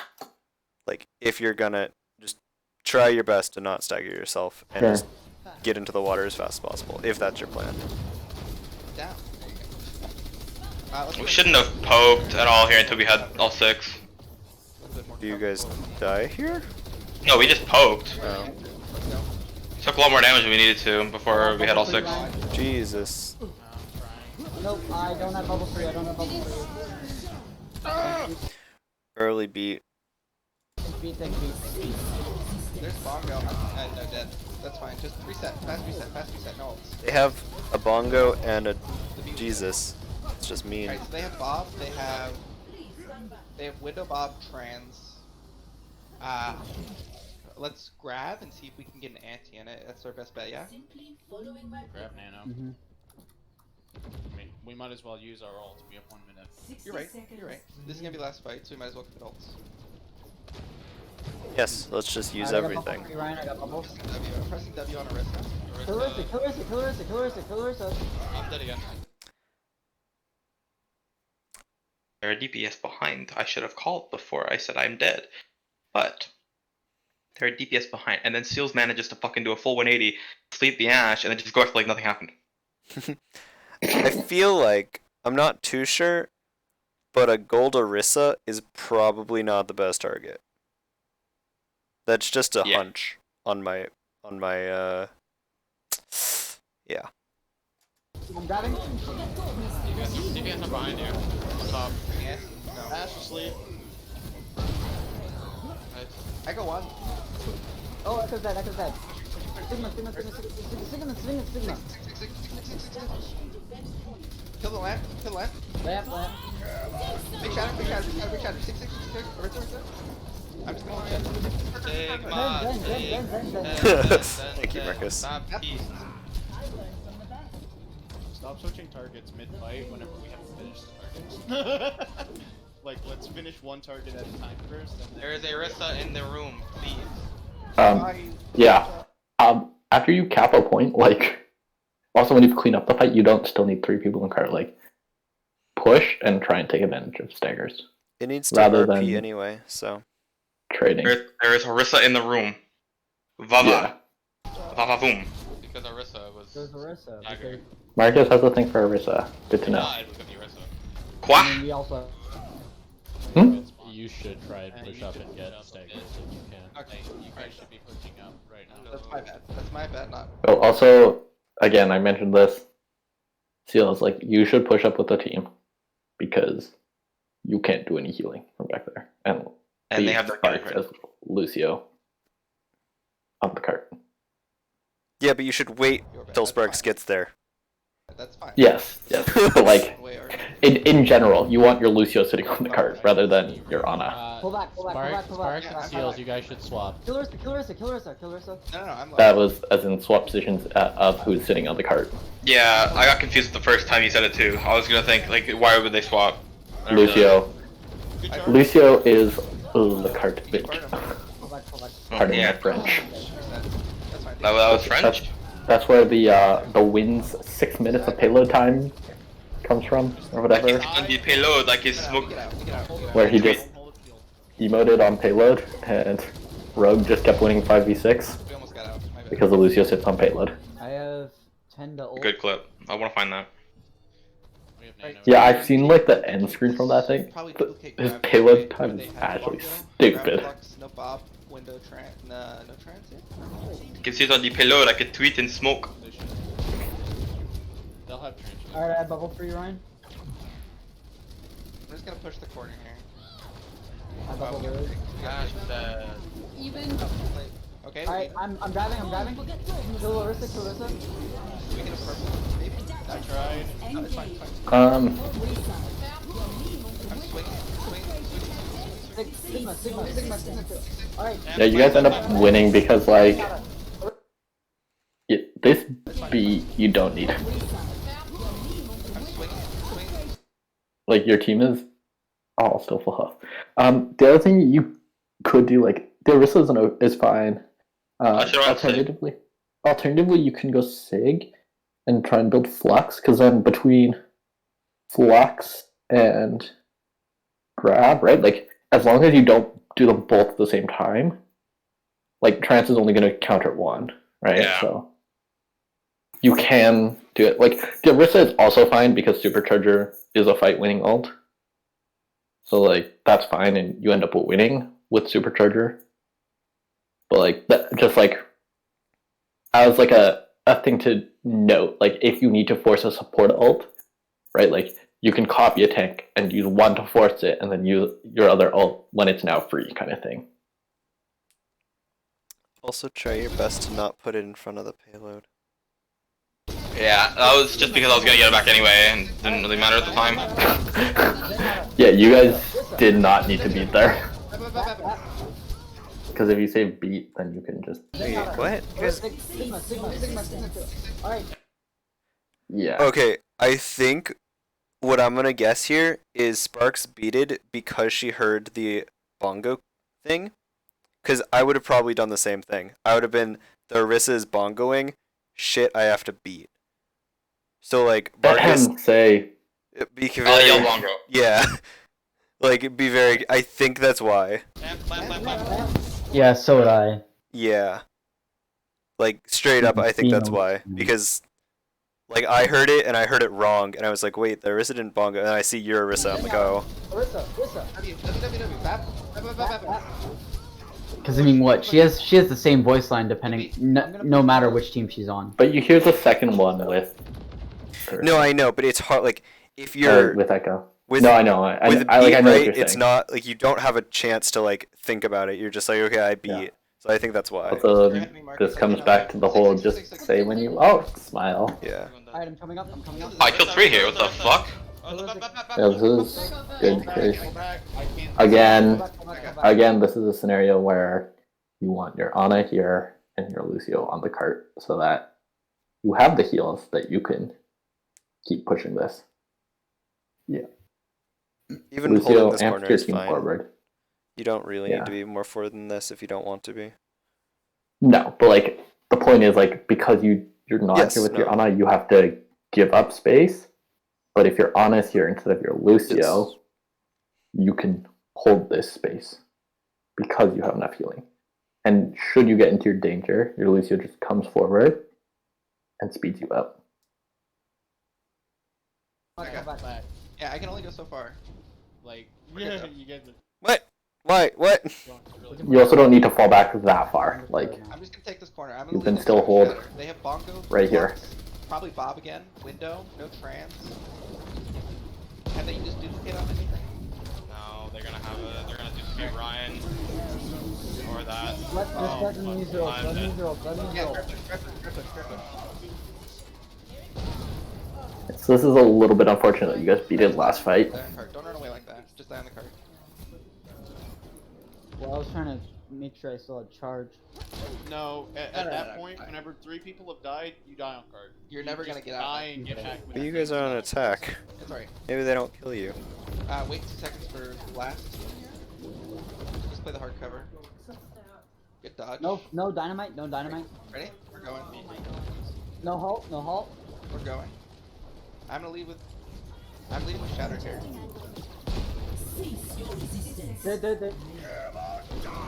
like, if you're gonna, just try your best to not stagger yourself, and Sure. just get into the water as fast as possible, if that's your plan. Down. There you go. Let's We go. shouldn't have poked at all here until we had all 6. A little bit more Do you cover. guys die here? No, we just poked. Oh. Let's go. Took a lot more damage than we needed to before we had all 6. Jesus. I'm trying. Nope, I don't have bubble free. I don't have bubble free. Early beat. Beat, thank you. There's Bongo. No dead. That's fine. Just reset. Fast reset. Fast reset. No ults. They have a bongo and a Jesus. It's just mean. Alright, so they have Bob. They have Window Bob Trans. Let's grab and see if we can get an anti in it. That's our best bet, yeah? Grab Nano. Mm-hmm. I mean, we might as well use our ult. We have 1 minute. You're right. You're right. This is gonna be last fight, so we might as well keep it ults. Yes, let's just use I got everything. bubble free, Ryan, I got bubbles. I'm pressing W on Arista. Clarissa. I'm dead again. They're a DPS behind. I should have called before I said I'm dead. But they're a DPS behind. And then Seals manages to fucking do a full 180, sleep the Ash, and then just go after like nothing happened. I feel like, I'm not too sure, but a gold Orisa is probably not the best target. That's just a hunch on my yeah. I'm grabbing. DPS are behind you. On top. Yes. No. Ash asleep. I go one. Oh, Echo's dead. Sigma. Kill the lamp. Lamp. Big shatter. 6. Arista. I'm just gonna check. Sigma. Thank you, Marcus. Stop switching targets mid-fight whenever we haven't finished targets. Like, let's finish one target at a time first. And There is a Rissa in the room, please. Yeah. After you cap a point, like, also when you clean up the fight, you don't still need 3 people in cart. Like, push and try and take advantage of staggers. It needs to rather RP than anyway, so. Trading. There is Orisa in the room. Vava. Yeah. Vava boom. Because Orisa was. There's Orisa. Dagger. Marcus has a thing for Orisa. Good to know. Died because of Orisa. Qua? We also. You should try and push up and get staggers if you can. Okay. you guys should be pushing up right now. That's my bad. Not. Oh, also, again, I mentioned this. Seals, like, you should push up with the team because you can't do any healing from back there. And they have their fight card. as Lucio on the cart. Yeah, but you should wait till Sparks gets there. That's fine. Yes. But like, Way over. in general, you want your Lucio sitting on the cart rather than your Ana. Pull back. Sparks and Seals, you guys should swap. Kill Orisa. No, I'm like. That was as in swap positions of who's sitting on the cart. Yeah, I got confused the first time you said it too. I was gonna think, like, why would they swap? Lucio. Lucio is the cart bitch. Pull back. Pardon Yeah. my French. That's fine. That was French? That's where the wins 6 minutes of payload time comes from, or whatever. On the payload, like his smoke. Get out. Where he just emoted on payload, and Rogue just kept winning 5v6 We almost got out. My bad. because Lucio sits on payload. I have 10 to ult. Good clip. I wanna find that. We have Nano. Yeah, I've seen like the end screen from that thing. Probably but duplicate his grab payload where time they is have actually Bongo, stupid. grab blocks, no Bob, window no trans here. You can see it on the payload, I could tweet in smoke. They should. They'll have trenches. Alright, I have bubble free, Ryan. I'm just gonna push the corner here. I bubbled early. Gosh, Even. Okay. Alright, I'm driving. Kill Orisa. We get a purple. Maybe. I tried. No, it's fine. Um, I'm swinging. Sigma. Alright. yeah, you guys end up winning because like this beat you don't need. I'm swinging. Like your team is all still full health. The other thing you could do, like the Orisa is fine. Alternatively, you can go Sig and try and build Flux, because then between Flux and Grab, right? Like as long as you don't do them both at the same time, like Trance is only going to counter one, right? Yeah. So you can do it. Like the Orisa is also fine because Supercharger is a fight-winning ult. So like that's fine, and you end up winning with Supercharger. But like that, just like as like a thing to note, like if you need to force a support ult, right? Like you can copy a tank and use one to force it, and then use your other ult when it's now free, kind of thing. Also, try your best to not put it in front of the payload. Yeah, that was just because I was gonna get it back anyway, and didn't really matter at the time. Yeah, you guys did not need to beat there. Because if you say beat, then you can just. Wait, what? You guys... Sigma. Alright. Yeah. Okay, I think what I'm gonna guess here is Sparks beated because she heard the bongo thing. Because I would have probably done the same thing. I would have been, the Orisa is bongoing, shit, I have to beat. So, like, Marcus... say... Be very... I'll yell bongo. Yeah. Like, be very... I think that's why. Yeah, so would I. Yeah. Like, straight up, I think that's why. Because, like, I heard it, and I heard it wrong, and I was like, wait, the Orisa didn't bongo, and then I see your Orisa, I'm like, oh. Orisa. Because I mean, what she has the same voice line depending no matter which team she's on. But you hear the second one with. No, I know, but it's hard. Like if you're with Echo. With, no, I know. With I know what right, you're it's saying. not like you don't have a chance to like think about it. You're just like, okay, I beat. Yeah. So I think that's why. Also, this comes back to the whole just say when you smile. Yeah. Alright, I'm coming up. I killed 3 here. What the fuck? Yeah, this is good case. Again, this is a scenario where you want your Ana here and your Lucio on the cart so that you have the heals that you can keep pushing this. Yeah. Even Lucio, holding this amp corner your is team fine. forward. You don't really Yeah. need to be more forward than this if you don't want to be. No, but like the point is like because you're not here with your Ana, you have to give up space. But if your Ana is here instead of your Lucio, you can hold this space because you have enough healing. And should you get into your danger, your Lucio just comes forward and speeds you up. Yeah, I can only go so far. Like, yeah, you guys are... What? Why? What? You also don't need to fall back that far. Like, I'm just gonna take this corner. I'm you gonna can leave still next to hold Shatter. They have bongo right here. Flux, probably Bob again. Window, no trans. And then you just duplicate on anything. No, they're gonna duplicate Ryan. Or that. Let me use your ult. So this is a little bit unfortunate that you guys beat it last fight. Don't run away like that. Just die on the card. Well, I was trying to make sure I still had charge. No, at that point, whenever 3 people have died, you die on card. You're never gonna get out. Die and get back. But you guys are on an attack. It's alright. Maybe they don't kill you. Wait 2 seconds for blast. Just play the hard cover. Good dodge. No dynamite. Ready? We're going. No halt. We're going. I'm leading with Shatter here. There.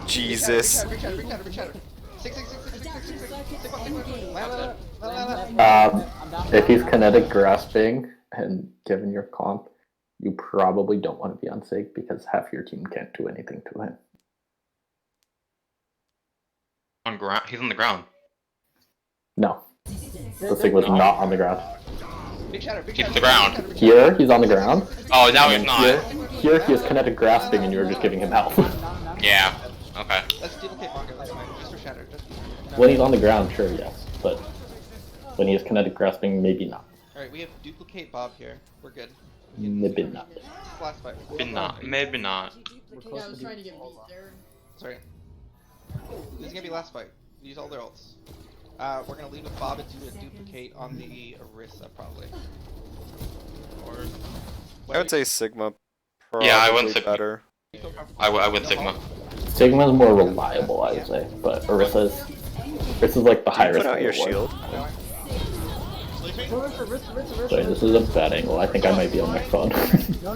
Jesus. Big shatter. 6. If he's kinetic grasping and given your comp, you probably don't want to be on Sig because half your team can't do anything to him. He's on the ground. No. The Sig was not on the ground. Big shatter. He's on the ground. Here, he's on the ground. Oh, now he's not. Here he is kinetic grasping and you're just giving him health. Yeah. Okay. Let's duplicate bongo. That's fine. Just for shatter. When he's on the ground, sure, yes. But when he is kinetic grasping, maybe not. Alright, we have duplicate Bob here. We're good. Maybe not. Last fight. Maybe not. Maybe not. Yeah, I was trying to get beat there. Sorry. This is gonna be last fight. Use all their ults. We're gonna lead with Bob and do a duplicate on the Orisa, probably. Or... I would say Sigma. Yeah, I wouldn't say better. I would Sigma. Sigma's more reliable, I would say, but Orisa's like the high risk. Put out your shield. Sorry, this is a bad angle. I think I might be on my phone. No.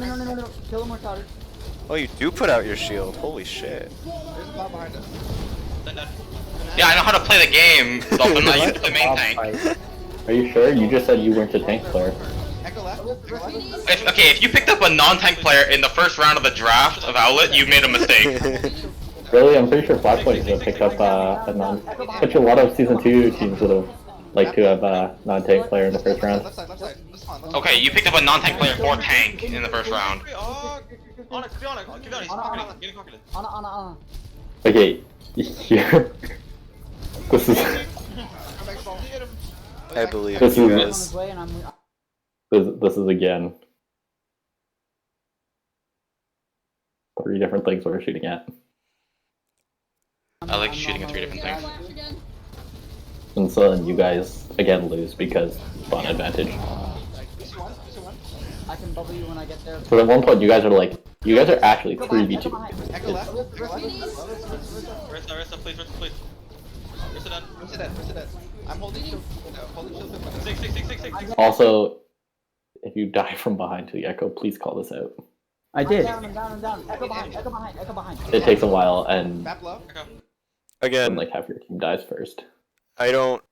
Kill him or Totter. Oh, you do put out your shield. Holy shit. There's a Bob behind us. Yeah, I know how to play the game, Dolphin. I use the main tank. Are you sure? You just said you weren't a tank player. Echo left. Okay, if you picked up a non-tank player in the first round of the draft of Outlet, you made a mistake. Really? I'm pretty sure Flashpoint would have picked up a non. Bet you a lot of Season 2 teams would have like to have a non-tank player in the first round. Left side, left side. Let's spawn, let's Okay, you picked up a non-tank player for tank in the first round. On it, keep on it, keep on it. He's confident, getting confident. Anna. Okay, here. This is Come back, spawn. Hit him. I believe This you is- On guys. his way and I'm. this is again 3 different things we're shooting at, I like shooting at 3 different things. Flash again. and so then you guys again lose because spawn advantage. This one. I can bubble you when I get there. So at one point you guys are actually Echo behind, 3v2. Echo behind. Echo left. Echo left. Resta, please, Resta, please. Resta done. Where's it at? Where's it at? I'm holding shield. No, holding shield. 6. Also, if you die from behind to the echo, please call this out. I did. I'm down. Echo behind. It takes a while, and Map low. Echo. then Again, like half your team dies first. I don't.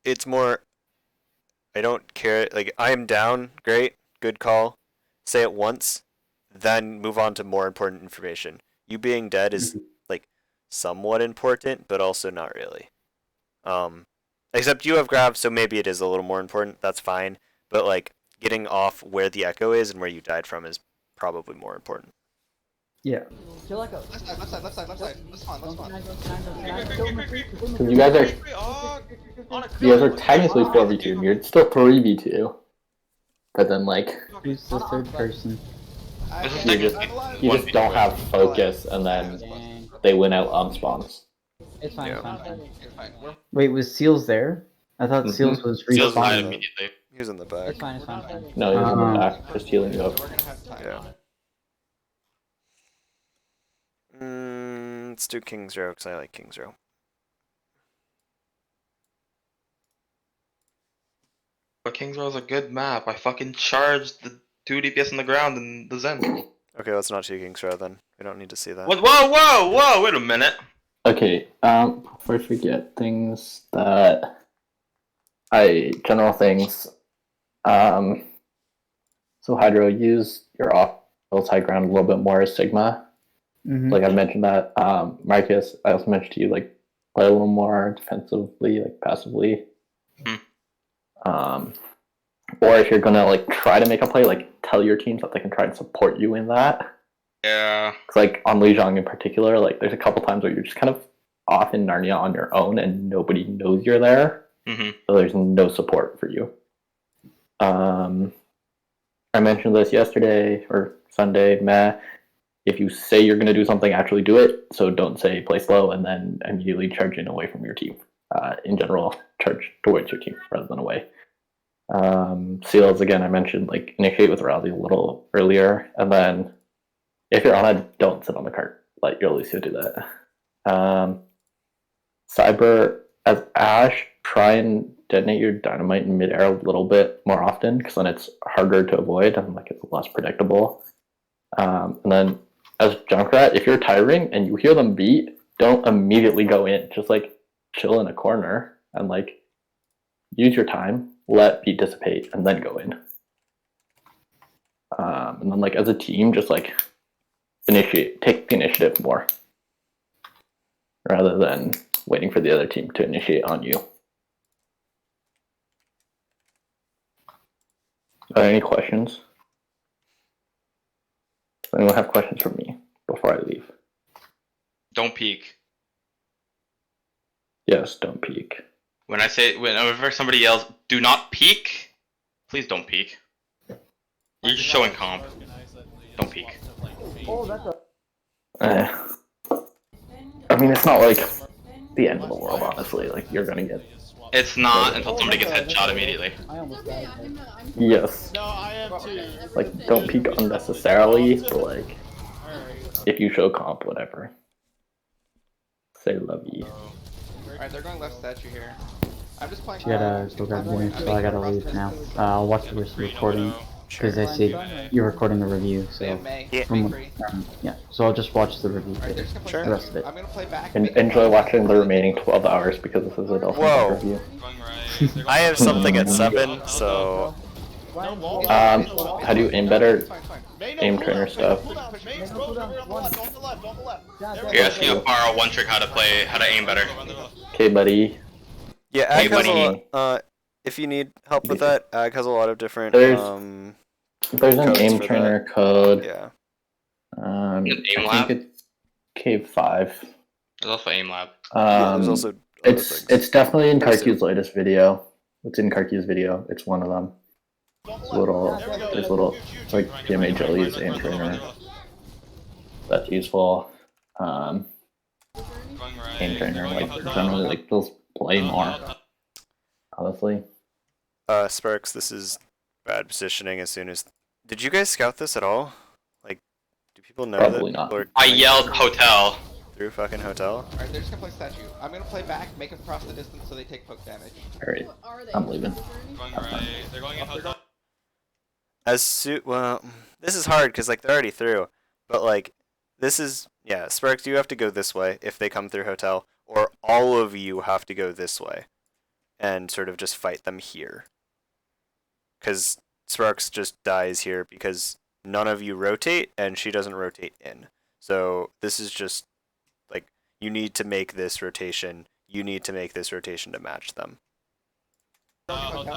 It's more. I don't care. Like, I am down. Great. Good call. Say it once, then move on to more important information. You being dead is, like, somewhat important, but also not really. Except you have grav, so maybe it is a little more important. That's fine. But, like, getting off where the echo is and where you died from is probably more important. Yeah. Kill Echo. Left side. Let's spawn. Because you guys are technically 4v2, and you're still 3v2. But then like Who's the third person? This is you technically just don't have focus, and then Dang. they win out on spawns. It's fine. Yeah. It's fine. Wait, was Seals there? I thought Mhm. Seals was Seals died respawning. immediately. He was in the back. It's fine. No, you're coming back, just healing you up. We're gonna have time. Yeah. Let's do King's Row, because I like King's Row. But King's Row is a good map. I fucking charged the 2 DPS on the ground and the Zen. Okay, let's not do King's Row then. We don't need to see that. What? Whoa! Wait a minute. Okay, before I forget things that general things, so Hydro, use your off high ground a little bit more as Sigma. Mhm. Like I mentioned that, Marcus, I also mentioned to you, like, play a little more defensively, like passively. Or if you're gonna like try to make a play, like tell your teams that they can try and support you in that. Yeah. Cause like on Lijiang in particular, like there's a couple times where you're just kind of off in Narnia on your own and nobody knows you're there. Mhm. So there's no support for you. I mentioned this yesterday or Sunday, if you say you're gonna do something, actually do it. So don't say play slow and then immediately charge in away from your team. In general, charge towards your team rather than away. Seals, again, I mentioned, like, initiate with Rousey a little earlier, and then if you're on it, don't sit on the cart. Let your Lucio do that. Cyber, as Ash, try and detonate your dynamite in mid-air a little bit more often, because then it's harder to avoid and like it's less predictable. And then as Junkrat, if you're tiring and you hear them beat, don't immediately go in. Just like chill in a corner and like use your time, let beat dissipate, and then go in. And then like as a team, just like take the initiative more rather than waiting for the other team to initiate on you. Are there any questions? Does anyone have questions for me before I leave? Don't peek. Yes, don't peek. Whenever somebody yells, "Do not peek," please don't peek. You're just showing comp. Don't peek. Oh, that's a. I mean, it's not like the end of the world, honestly. Like, you're gonna get... It's not until somebody gets headshot immediately. I almost Okay, died. I'm Yes. No, I am too. Like, don't peek unnecessarily, but like, Alright. if you show comp, whatever. Say love you. Alright, they're going left statue here. I'm just playing. You gotta go grab dinner, so I gotta leave now. I'll watch the rest of the recording, because I see you're recording the review, They have so... May. Yeah. May From, free. yeah, so I'll just watch the review. Alright, they're just gonna play Sure. The rest of it. I'm gonna play back. And enjoy watching the remaining 12 hours because this is a Dolphin Whoa. review. I have something at 7, so... How do you aim better? It's fine. May no Aim cooldown, trainer May no stuff. cooldown. Main's road over on the left, on the left, on the left. Yeah, There yeah, we You go. guys see Aparo one trick how to aim better. Okay, buddy. Yeah, Ag Hey, has a buddy. lot, if you need help with that, Ag has a lot of different There's um an codes aim for trainer code. yeah. An aim I lab? think it's Cave 5. There's also aim lab. Yeah, there's also other things. It's definitely in I assume. Karki's latest video. It's in Karki's video. It's one of them. There's little like PMA jellies aim trainer. That's useful. Going Aim trainer, Going like hotel. generally like those play more. Honestly. Sparks, this is bad positioning as soon as did you guys scout this at all? Like do people know Probably that not. people are I coming yelled hotel. through fucking hotel? Alright, they're just gonna play statue. I'm gonna play back, make them cross the distance so they take poke damage. Alright. What are they? I'm leaving. Going right. They're going in hotel. Well, this is hard because like they're already through, but like this is yeah, Sparks, you have to go this way if they come through hotel, or all of you have to go this way, and sort of just fight them here. Because Sparks just dies here because none of you rotate and she doesn't rotate in. So this is just like you need to make this rotation. You need to make this rotation to match them. Hotel.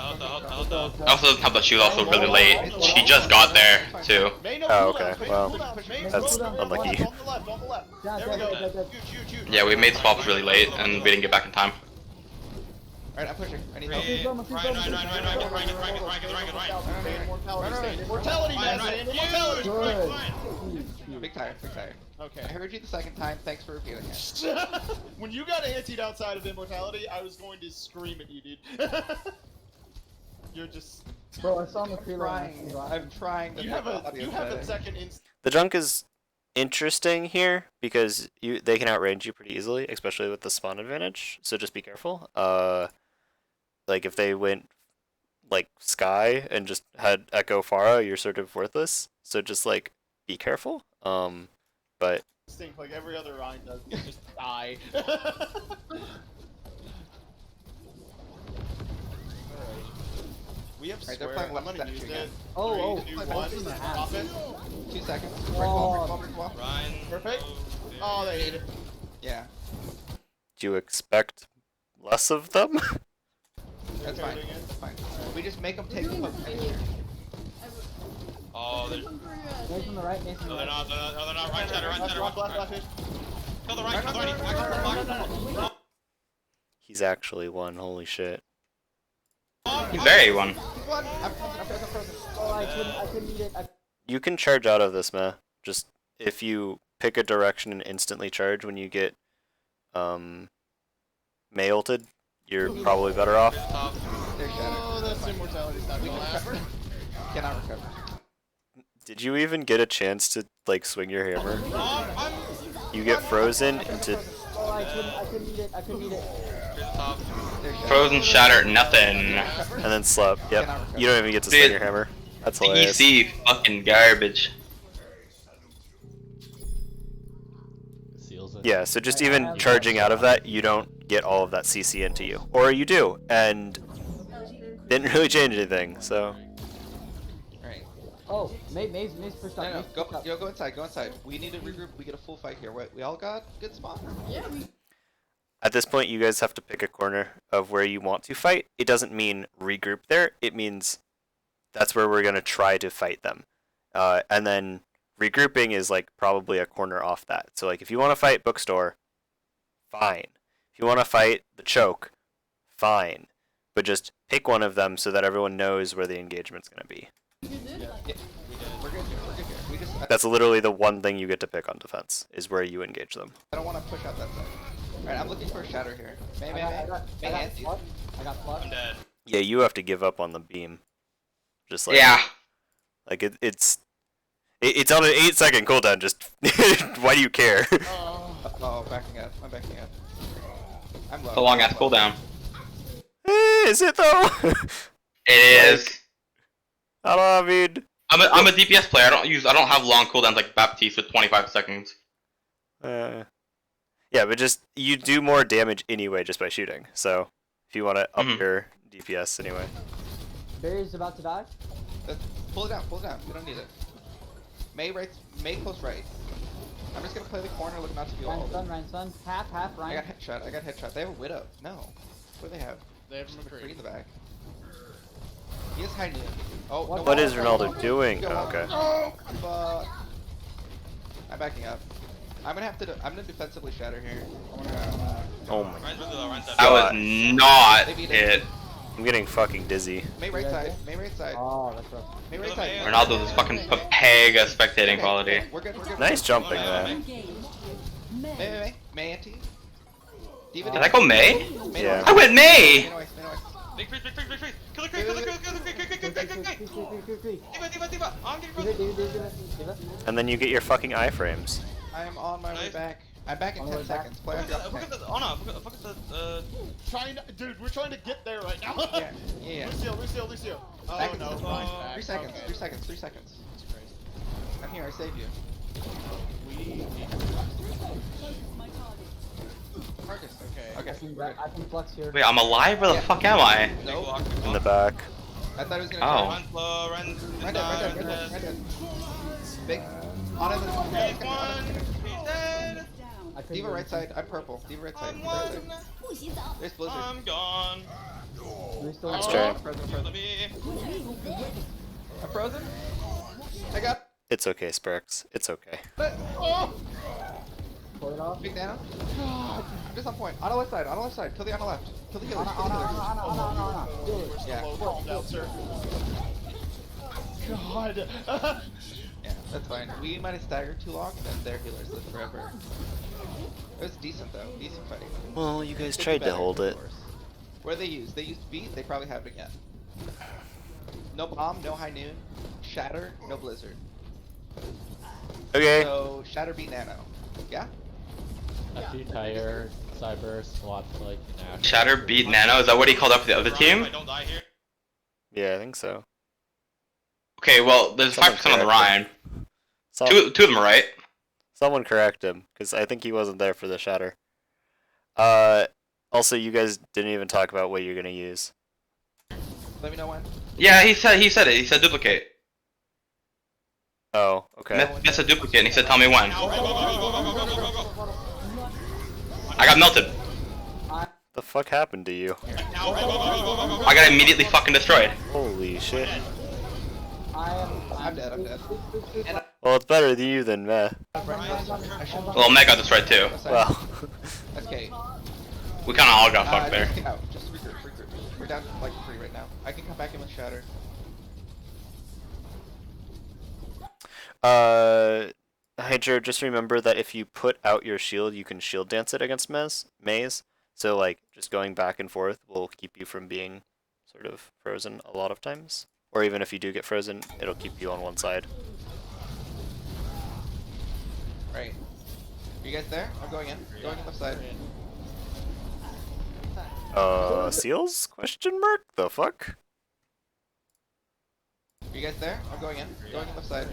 Also doesn't help that she was also really late. She just got there too. Oh, okay. Well, that's unlucky. Yeah, we made swaps really late and we didn't get back in time. Alright, I'm pushing. I need Ryan, help. Mortality, man! Mortality! Big tire, big tire. Okay. I heard you the second time, thanks for repeating it. When you got antied outside of immortality, I was going to scream at you, dude. You're just... Bro, I saw him with I'm trying to You make have the audio a better. second instance. The junk is interesting here because they can outrange you pretty easily, especially with the spawn advantage. So just be careful. Like if they went like Sky and just had Echo Pharah, you're sort of worthless. So just like be careful. But Instinct like every other Ryan does, you just die. We have Alright, they're square. playing I'm left gonna use statue it. again. Oh, 3, 2, oh, 1. oh, Pop it. 2 seconds. Oh. Ryan. Perfect. Oh, they hate it. Yeah, do you expect less of them? that's fine. That's fine. We just make them take the poke damage. Oh, they're... Mace on the right, Mace on No, the they're right. not. No, they're not. Ryan Shatter. Ryan Shatter. Left, hit. Kill the right. Kill the right. He's actually one. Holy shit. He's very one. He's one. I'm frozen. Oh, I couldn't eat it. You can charge out of this, meh. Just if you pick a direction and instantly charge when you get May ulted, you're probably better off. They're shattered. Oh, that's immortality's not We gonna can last. recover. Cannot recover. Did you even get a chance to like swing your hammer? You get frozen into Oh, I couldn't eat it. I couldn't eat it. They're shattered. Frozen, shattered, nothing. and then slap. Yep. You don't even get to swing your hammer. That's The hilarious. EC fucking garbage. Seals it. Yeah, so just even charging out of that, you don't get all of that CC into you. Or you do, and didn't really change anything, so. Right. Oh, Mace pushed up. No, Mace go, pushed up. yo, go inside, go inside. We need to regroup, we get a full fight here. We all got good spot? Yeah, we At this point, you guys have to pick a corner of where you want to fight. It doesn't mean regroup there, it means that's where we're going to try to fight them. And then regrouping is like probably a corner off that. So like if you want to fight Bookstore, fine. If you want to fight the Choke, fine. But just pick one of them so that everyone knows where the engagement's going to be. We're good here, we're good here. We just, That's literally the one thing you get to pick on defense, is where you engage them. I don't want to push out that side. Alright, I'm looking for a shatter here. May, I got Nancy. plucked. I got plucked. I'm dead. Yeah, you have to give up on the beam. Just like Yeah. Like it's on an 8-second cooldown. Just why do you care? Oh, backing up. I'm backing up. I'm low. It's a long ass cooldown. Is it though? It is. I don't know, I mean, I'm a DPS player. I don't have long cooldowns like Baptiste with 25 seconds. yeah, but just you do more damage anyway just by shooting. So if you want to up your DPS anyway. Barry's about to die. Pull it down, pull it down. We don't need it. May close right. I'm just gonna play the corner looking out to you all. Ryan's son. Half, I Ryan. got headshot, They have a widow. No. What do they have? They have McCree in McCree. the back. He is high noon. Oh, no. What is Ronaldo doing? Go Oh, okay. Oh, fuck. I'm backing up. I'm gonna defensively shatter here. Oh my. Ryan's really low, Ryan's dead. That was not They beat it. I'm getting fucking dizzy. May right side. May right side. Oh, that's rough. May right side. Ronaldo's fucking Papega spectating quality. We're good. We're good. Nice jumping May, there. May Auntie. Diva. Did I go May? Yeah. I went May! May noise. Big freeze, big freeze, big freeze. Kill the Cree, kill the Cree, kill the Cree, Diva. I'm getting close. And then you get your fucking iframes. I'm on my way Nice. back. I'm back in 10 seconds. Play on Look drop at 10. the, oh no, look at the, Dude, we're trying to get there right now. Yeah. Lucio. Back Oh in no, this mine's one. back. 3 seconds. Okay. 3 seconds. 3 seconds. Jesus Christ. I'm here. I saved you. We need Marcus. Okay. Okay. I can flex here. Wait, I'm alive? Where the fuck am I? big Nope. block, big In block. the back. I thought it was gonna. Oh. Ryan's low, Ryan's Right dead, there. Ryan's Right dead. there. Big. On him. He's one, he's dead. I couldn't Diva do right side. I'm purple. Diva right side. I'm Diva right one. side. There's Blizzard. I'm gone. We still Nice have try. Frozen. Kill the Frozen. bee. I'm frozen. I got. It's okay, Sparks. It's okay. Oh! pull it off. Big nano. God. I'm just on point. On the left side. On the left side. Kill the on the left. Kill the healers. Kill the healers. We're still Yeah. low. Calm down, sir. God. Yeah, that's fine. We might have staggered too long, and then their healers lived forever. It was decent though. Decent fighting. Well, you guys Could be tried to better, hold of it. course. What did they use? They used beat. They probably have it again. No bomb. No high noon. Shatter. No blizzard. Okay. So shatter beat nano. Yeah. FD Tire, Cyber, SWAT, like, Nash. Shatter beat Nano, is that what he called up the other Ryan, team? if I don't die here. Yeah, I think so. Okay, well, there's Someone 5% on the correct Ryan. Some- Two of them are right. Someone correct him, because I think he wasn't there for the shatter. Also, you guys didn't even talk about what you're gonna use. Let me know when. Yeah, he said it. He said duplicate. Oh, okay. That's a duplicate, and he said tell me when. Now, go. I got melted. The fuck happened to you? Now, go. I got immediately fucking destroyed. Holy shit. I'm dead. I'm dead. And Well, it's better than you than meh. I should. Well, Meg got destroyed too. Well, Okay. We kinda all got fucked there. Just get out. Just regroup. We're down to like 3 right now. I can come back in with shatter. Hydra, just remember that if you put out your shield, you can shield dance it against Maze. So, like, just going back and forth will keep you from being sort of frozen a lot of times. Or even if you do get frozen, it'll keep you on one side. Right. Are you guys there? I'm going in. Going in left side. Seals? Question mark? The fuck? Are you guys there? I'm going in. Going in left side.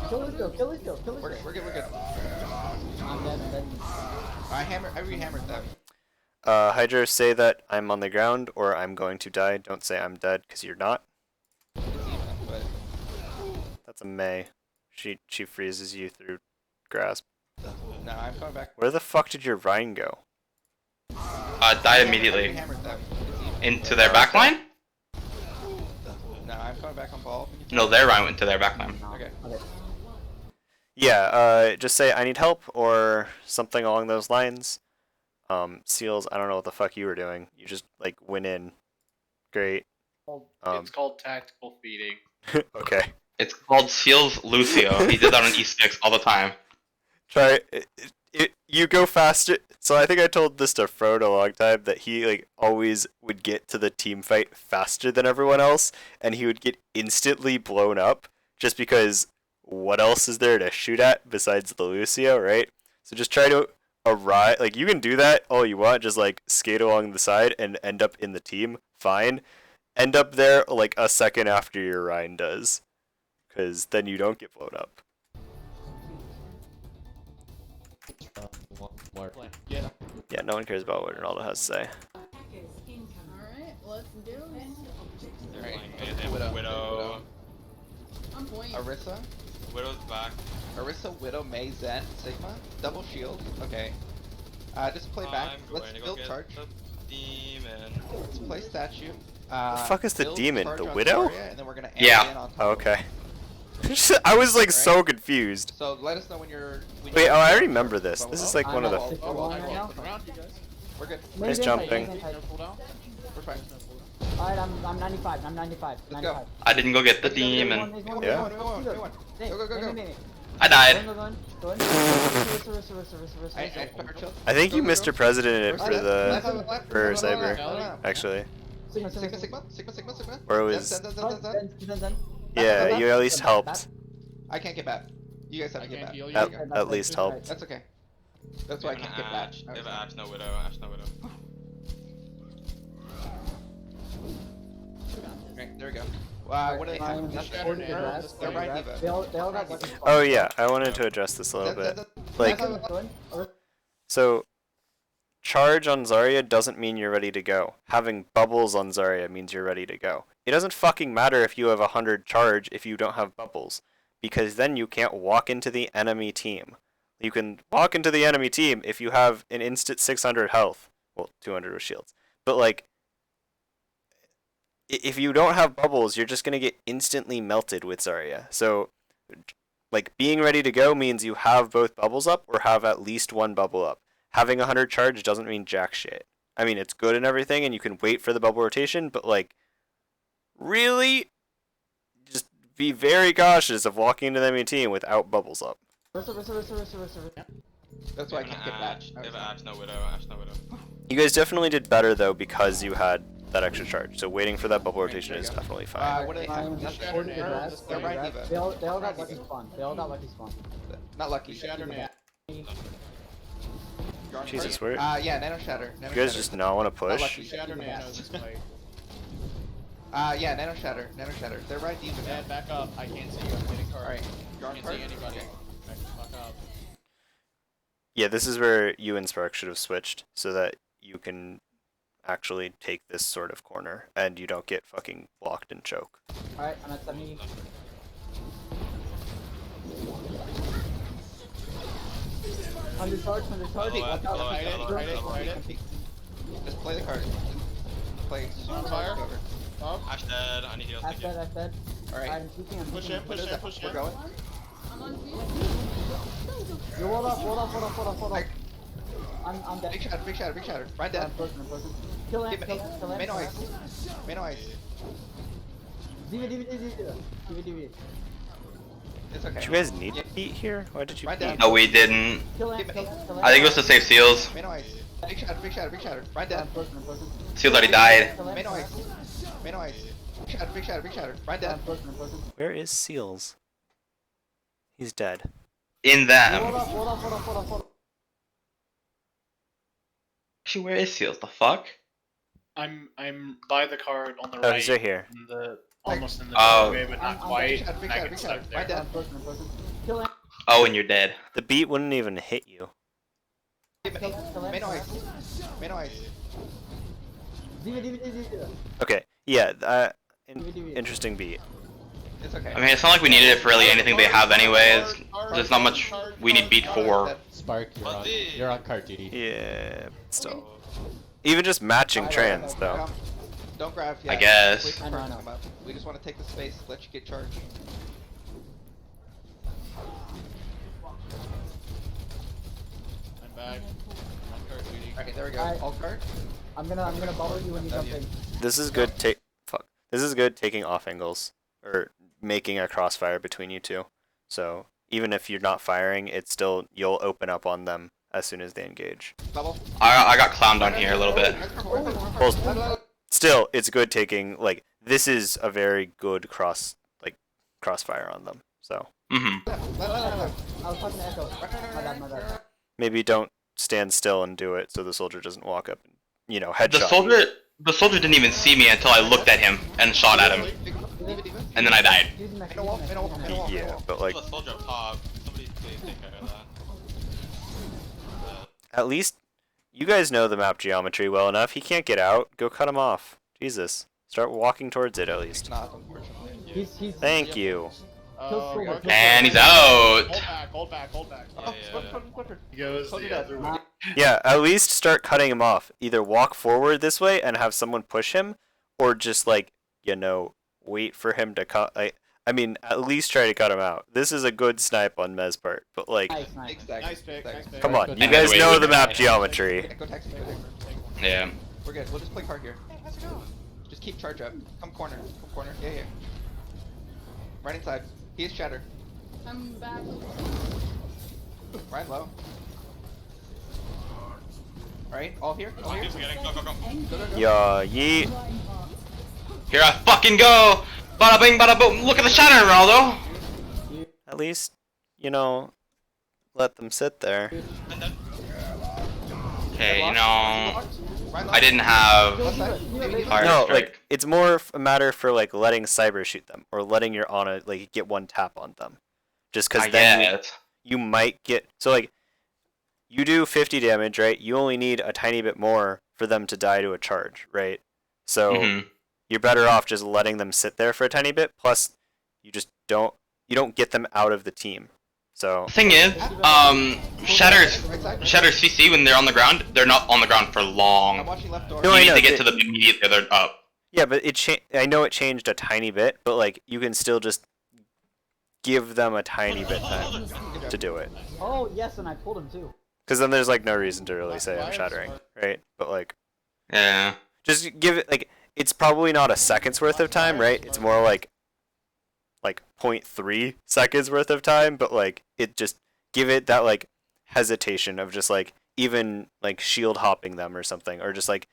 Kill this go. We're good. I'm dead. I re-hammered them. Hydra, say that I'm on the ground or I'm going to die. Don't say I'm dead, because you're not. It's even, but That's a May. She freezes you through grasp. no, I'm coming back. Where the fuck did your Rhine go? Died I immediately. re-hammered them. It's even. Into their backline? No, I'm coming back on ball. No, their Ryan went to their backline. Okay. Yeah, just say I need help or something along those lines. Seals, I don't know what the fuck you were doing. You just, like, went in. Great. It's called tactical feeding. Okay. It's called Seals Lucio. He did that on E6 all the time. Try you go faster. So I think I told this to Frode a long time that he, like, always would get to the team fight faster than everyone else, and he would get instantly blown up just because what else is there to shoot at besides the Lucio, right? So just try to arrive. Like, you can do that all you want, just, like, skate along the side and end up in the team, fine. End up there, like, a second after your Rhine does, because then you don't get blown up. Yeah. Yeah, no one cares about what Ronaldo has to say. Alright, let's do it. Alright. Widow. I'm point. Orisa. Widow's back. Orisa, Widow, May, Zen, Sigma. Double shield. Okay. Just play back. I'm Let's going to go build get charge. the demon. Let's play statue. The fuck is the build demon? charge The on widow? Zarya, and then we're gonna amp Yeah. in on top. Oh, okay. I was like so Alright. confused. So let us know when you're. Wait, oh, I remember this. This is like I'm one of at the. 61 right now. Around you guys. We're good. Nice Maybe jumping. inside. Careful down. We're fine. Alright, I'm 95. I'm 95. Let's go. 95. I didn't go get the Let's go, demon. There's one, Yeah. there's one. Go, go, go, go. I died. Go in. I think you Go, go, Mr. go. President it Where's for that? Left, the left, for left, left, Cyber, left, left. actually. Sigma. Sigma. Or it Zen, was. Zen. Yeah, you at least helped. I can't get back. You guys have I to get can't back. heal you. At least helped. That's okay. That's why I can't get back. They have Ash, no widow, Ash, no widow. Right, there we go. What do they have? They're right, Diva. They all got lucky spawns. Oh yeah, I wanted to address this a little bit. Like, so charge on Zarya doesn't mean you're ready to go. Having bubbles on Zarya means you're ready to go. It doesn't fucking matter if you have 100 charge if you don't have bubbles, because then you can't walk into the enemy team. You can walk into the enemy team if you have an instant 600 health. Well, 200 with shields. But like, if you don't have bubbles, you're just gonna get instantly melted with Zarya. So, like, being ready to go means you have both bubbles up or have at least one bubble up. Having 100 charge doesn't mean jack shit. I mean, it's good and everything, and you can wait for the bubble rotation, but like, really, just be very cautious of walking into the enemy team without bubbles up. That's why I can't get back. They have Ash, no widow, Ash, no widow. You guys definitely did better though because you had that extra charge. So waiting for that bubble rotation is definitely fine. What do they have? They're right, Diva. They all got lucky spawn. They all got lucky spawn. Not lucky. Shatter man. Jesus, where? Yeah, Nano Shatter. You guys just not want to push? Shatter man knows this fight. Yeah, Nano Shatter. They're right, Diva. Man, back up. I can't see you. I'm getting card. Alright, you're on Can't card? see anybody. Back the fuck up. Yeah, this is where you and Spark should have switched so that you can actually take this sort of corner and you don't get fucking blocked and choke. Alright, I'm at 70. Under charge. Watch out. Fight it. Just play the card. Just play. On fire. Ash dead, I need heals. That's dead. Alright. Alright, I'm peeking. Push in, What is that? push We're in. going. I'm on feet. You hold up. I'm dead. Big shatter. Right dead. I'm frozen. Kill him. Main ice. DV. It's okay. Did you guys need to beat here? Why did you Right beat? down. No, we didn't. Kill him. I think it was to save seals. Main ice. Big shatter. Right dead. I'm frozen. Seals already died. Main ice. Big shatter. Right dead. I'm frozen. Where is Seals? He's dead. In them. Hold up. Actually, where is Seals? The fuck? I'm by the card on the Oh, right. he's right here. In the, almost in the Oh. doorway, but not I'm quite. big and I shatter, get stuck there. right dead. I'm frozen. Kill him. Oh, and you're dead. The beat wouldn't even hit you. Main ice. DV. Okay, yeah, interesting beat. It's okay. I mean, it's not like we needed it for really anything they have anyways. There's not much we need beat for. Spark, you're on card duty. Yeah, still. Even just matching trans, though. Don't grab yet. I guess. Wait for I know. Kurt to come up. We just want to take the space, let you get charged. I'm back. I'm on card duty. Okay, there we go. Alright. All card. I'm gonna bubble you when you jump in. This is good. This is good taking off angles or making a crossfire between you two. So even if you're not firing, it's still you'll open up on them as soon as they engage. Double. I got clowned on here a little bit. Well, still, it's good taking like this is a very good crossfire on them. So Mm-hmm. I was talking to Echo. My bad. maybe don't stand still and do it so the soldier doesn't walk up and headshot. The soldier didn't even see me until I looked at him and shot at him, and then I died. Yeah, but like The soldier up top. Somebody please take care of that. at least you guys know the map geometry well enough. He can't get out. Go cut him off. Jesus. Start walking towards it at least. Not unfortunately. He's Thank you. And he's out. Hold back. Oh, Clifford. He goes Cody the does. other way. Yeah, at least start cutting him off. Either walk forward this way and have someone push him, or just like, wait for him to cut. I mean, at least try to cut him out. This is a good snipe on Mez part, but like, Nice pick. come on, you Wait, guys wait, know wait, the wait. map geometry. Echo taxi. Yeah. We're good. We'll just play card here. Just keep charge up. Come corner. Yeah. Right inside. He is shatter. I'm back. Right low. Alright, all here. Go. Yeah, yeet. Here I fucking go! Bada bing, bada boom. Look at the shatter, Ronaldo! At least, let them sit there. Okay, I didn't have fire No, strike. like it's more a matter for like letting Cyber shoot them or letting your Ana like get one tap on them, just because I then guess. you might get like you do 50 damage, right? You only need a tiny bit more for them to die to a charge, right? So you're better off just letting them sit there for a tiny bit. Plus, you don't get them out of the team. So Thing is, Shatter's CC when they're on the ground, they're not on the ground for long. I'm watching left door. No, You I need know, to get to the immediate they're up. yeah, but I know it changed a tiny bit, but like you can still just give them a tiny bit time to do it. Oh yes, and I pulled him too. Because then there's like no reason to really say I'm shattering, right? But like, Yeah. just give it like it's probably not a second's worth of time, right? It's more like 0.3 seconds worth of time, but like it just give it that like hesitation of just like even like shield hopping them or something, or just like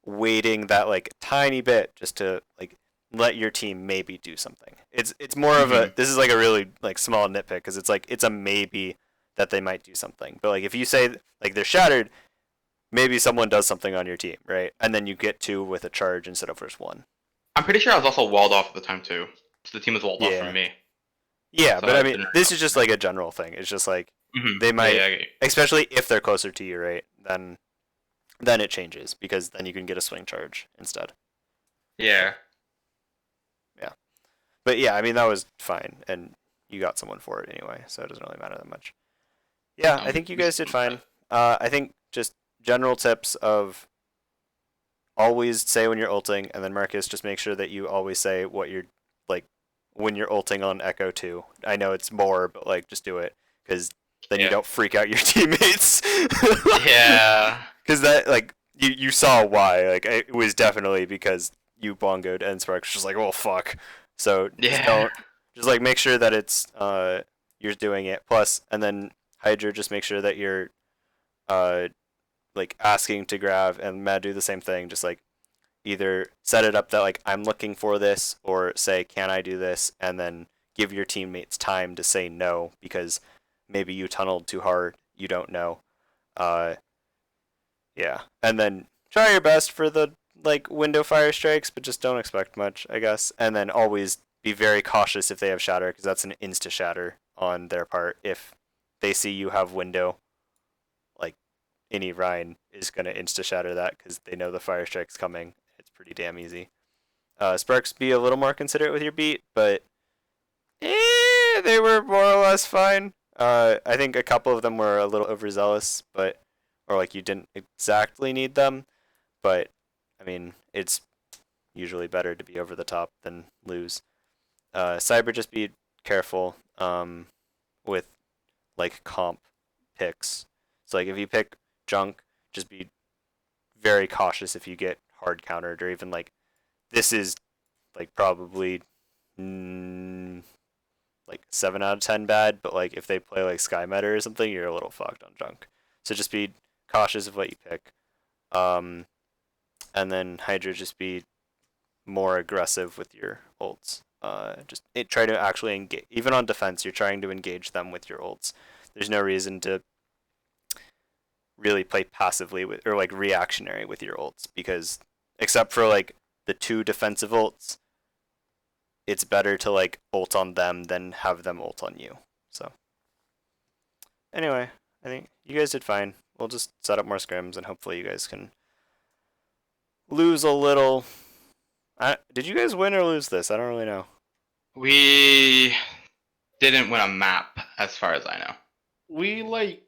waiting that like tiny bit just to like let your team maybe do something. It's more of a this is like a really like small nitpick because it's like it's a maybe that they might do something, but like if you say like they're shattered, maybe someone does something on your team, right? And then you get two with a charge instead of just one. I'm pretty sure I was also walled off at the time too. So the team was walled off from me. Yeah, So but I I mean, didn't this is just like a general thing. It's just like Mhm. they might, Yeah, I get you. especially if they're closer to you, right? Then it changes because then you can get a swing charge instead. Yeah. Yeah, but yeah, I mean that was fine, and you got someone for it anyway, so it doesn't really matter that much. Yeah, I think you guys did fine. I think just general tips of always say when you're ulting, and then Marcus, just make sure that you always say what you're like when you're ulting on Echo 2. I know it's more, but like just do it because then you don't freak out your teammates. Yeah. Because that like you saw why like it was definitely because you bongoed and Sparks was just like, oh fuck. So just like make sure that it's you're doing it. Plus, and then Hydra, just make sure that you're like asking to grab, and Mad do the same thing. Just like either set it up that like I'm looking for this, or say can I do this, and then give your teammates time to say no because maybe you tunneled too hard. You don't know. Yeah, and then try your best for the like window fire strikes, but just don't expect much, I guess. And then always be very cautious if they have shatter, because that's an insta shatter on their part. If they see you have window, like any Ryan is gonna insta shatter that because they know the fire strike's coming. It's pretty damn easy. Sparks, be a little more considerate with your beat, but they were more or less fine. I think a couple of them were a little overzealous, or like you didn't exactly need them, but I mean it's usually better to be over the top than lose. Cyber, just be careful with like comp picks. So like if you pick junk, just be very cautious if you get hard countered, or even like this is like probably like 7 out of 10 bad, but like if they play like Sky Meta or something, you're a little fucked on junk. So just be cautious of what you pick. And then Hydra, just be more aggressive with your ults. Try to actually engage. Even on defense, you're trying to engage them with your ults. There's no reason to really play passively with, or like reactionary with your ults, because except for like the 2 defensive ults, it's better to like ult on them than have them ult on you. So anyway, I think you guys did fine. We'll just set up more scrims and hopefully you guys can lose a little. Did you guys win or lose this? I don't really know. We didn't win a map, as far as I know. We like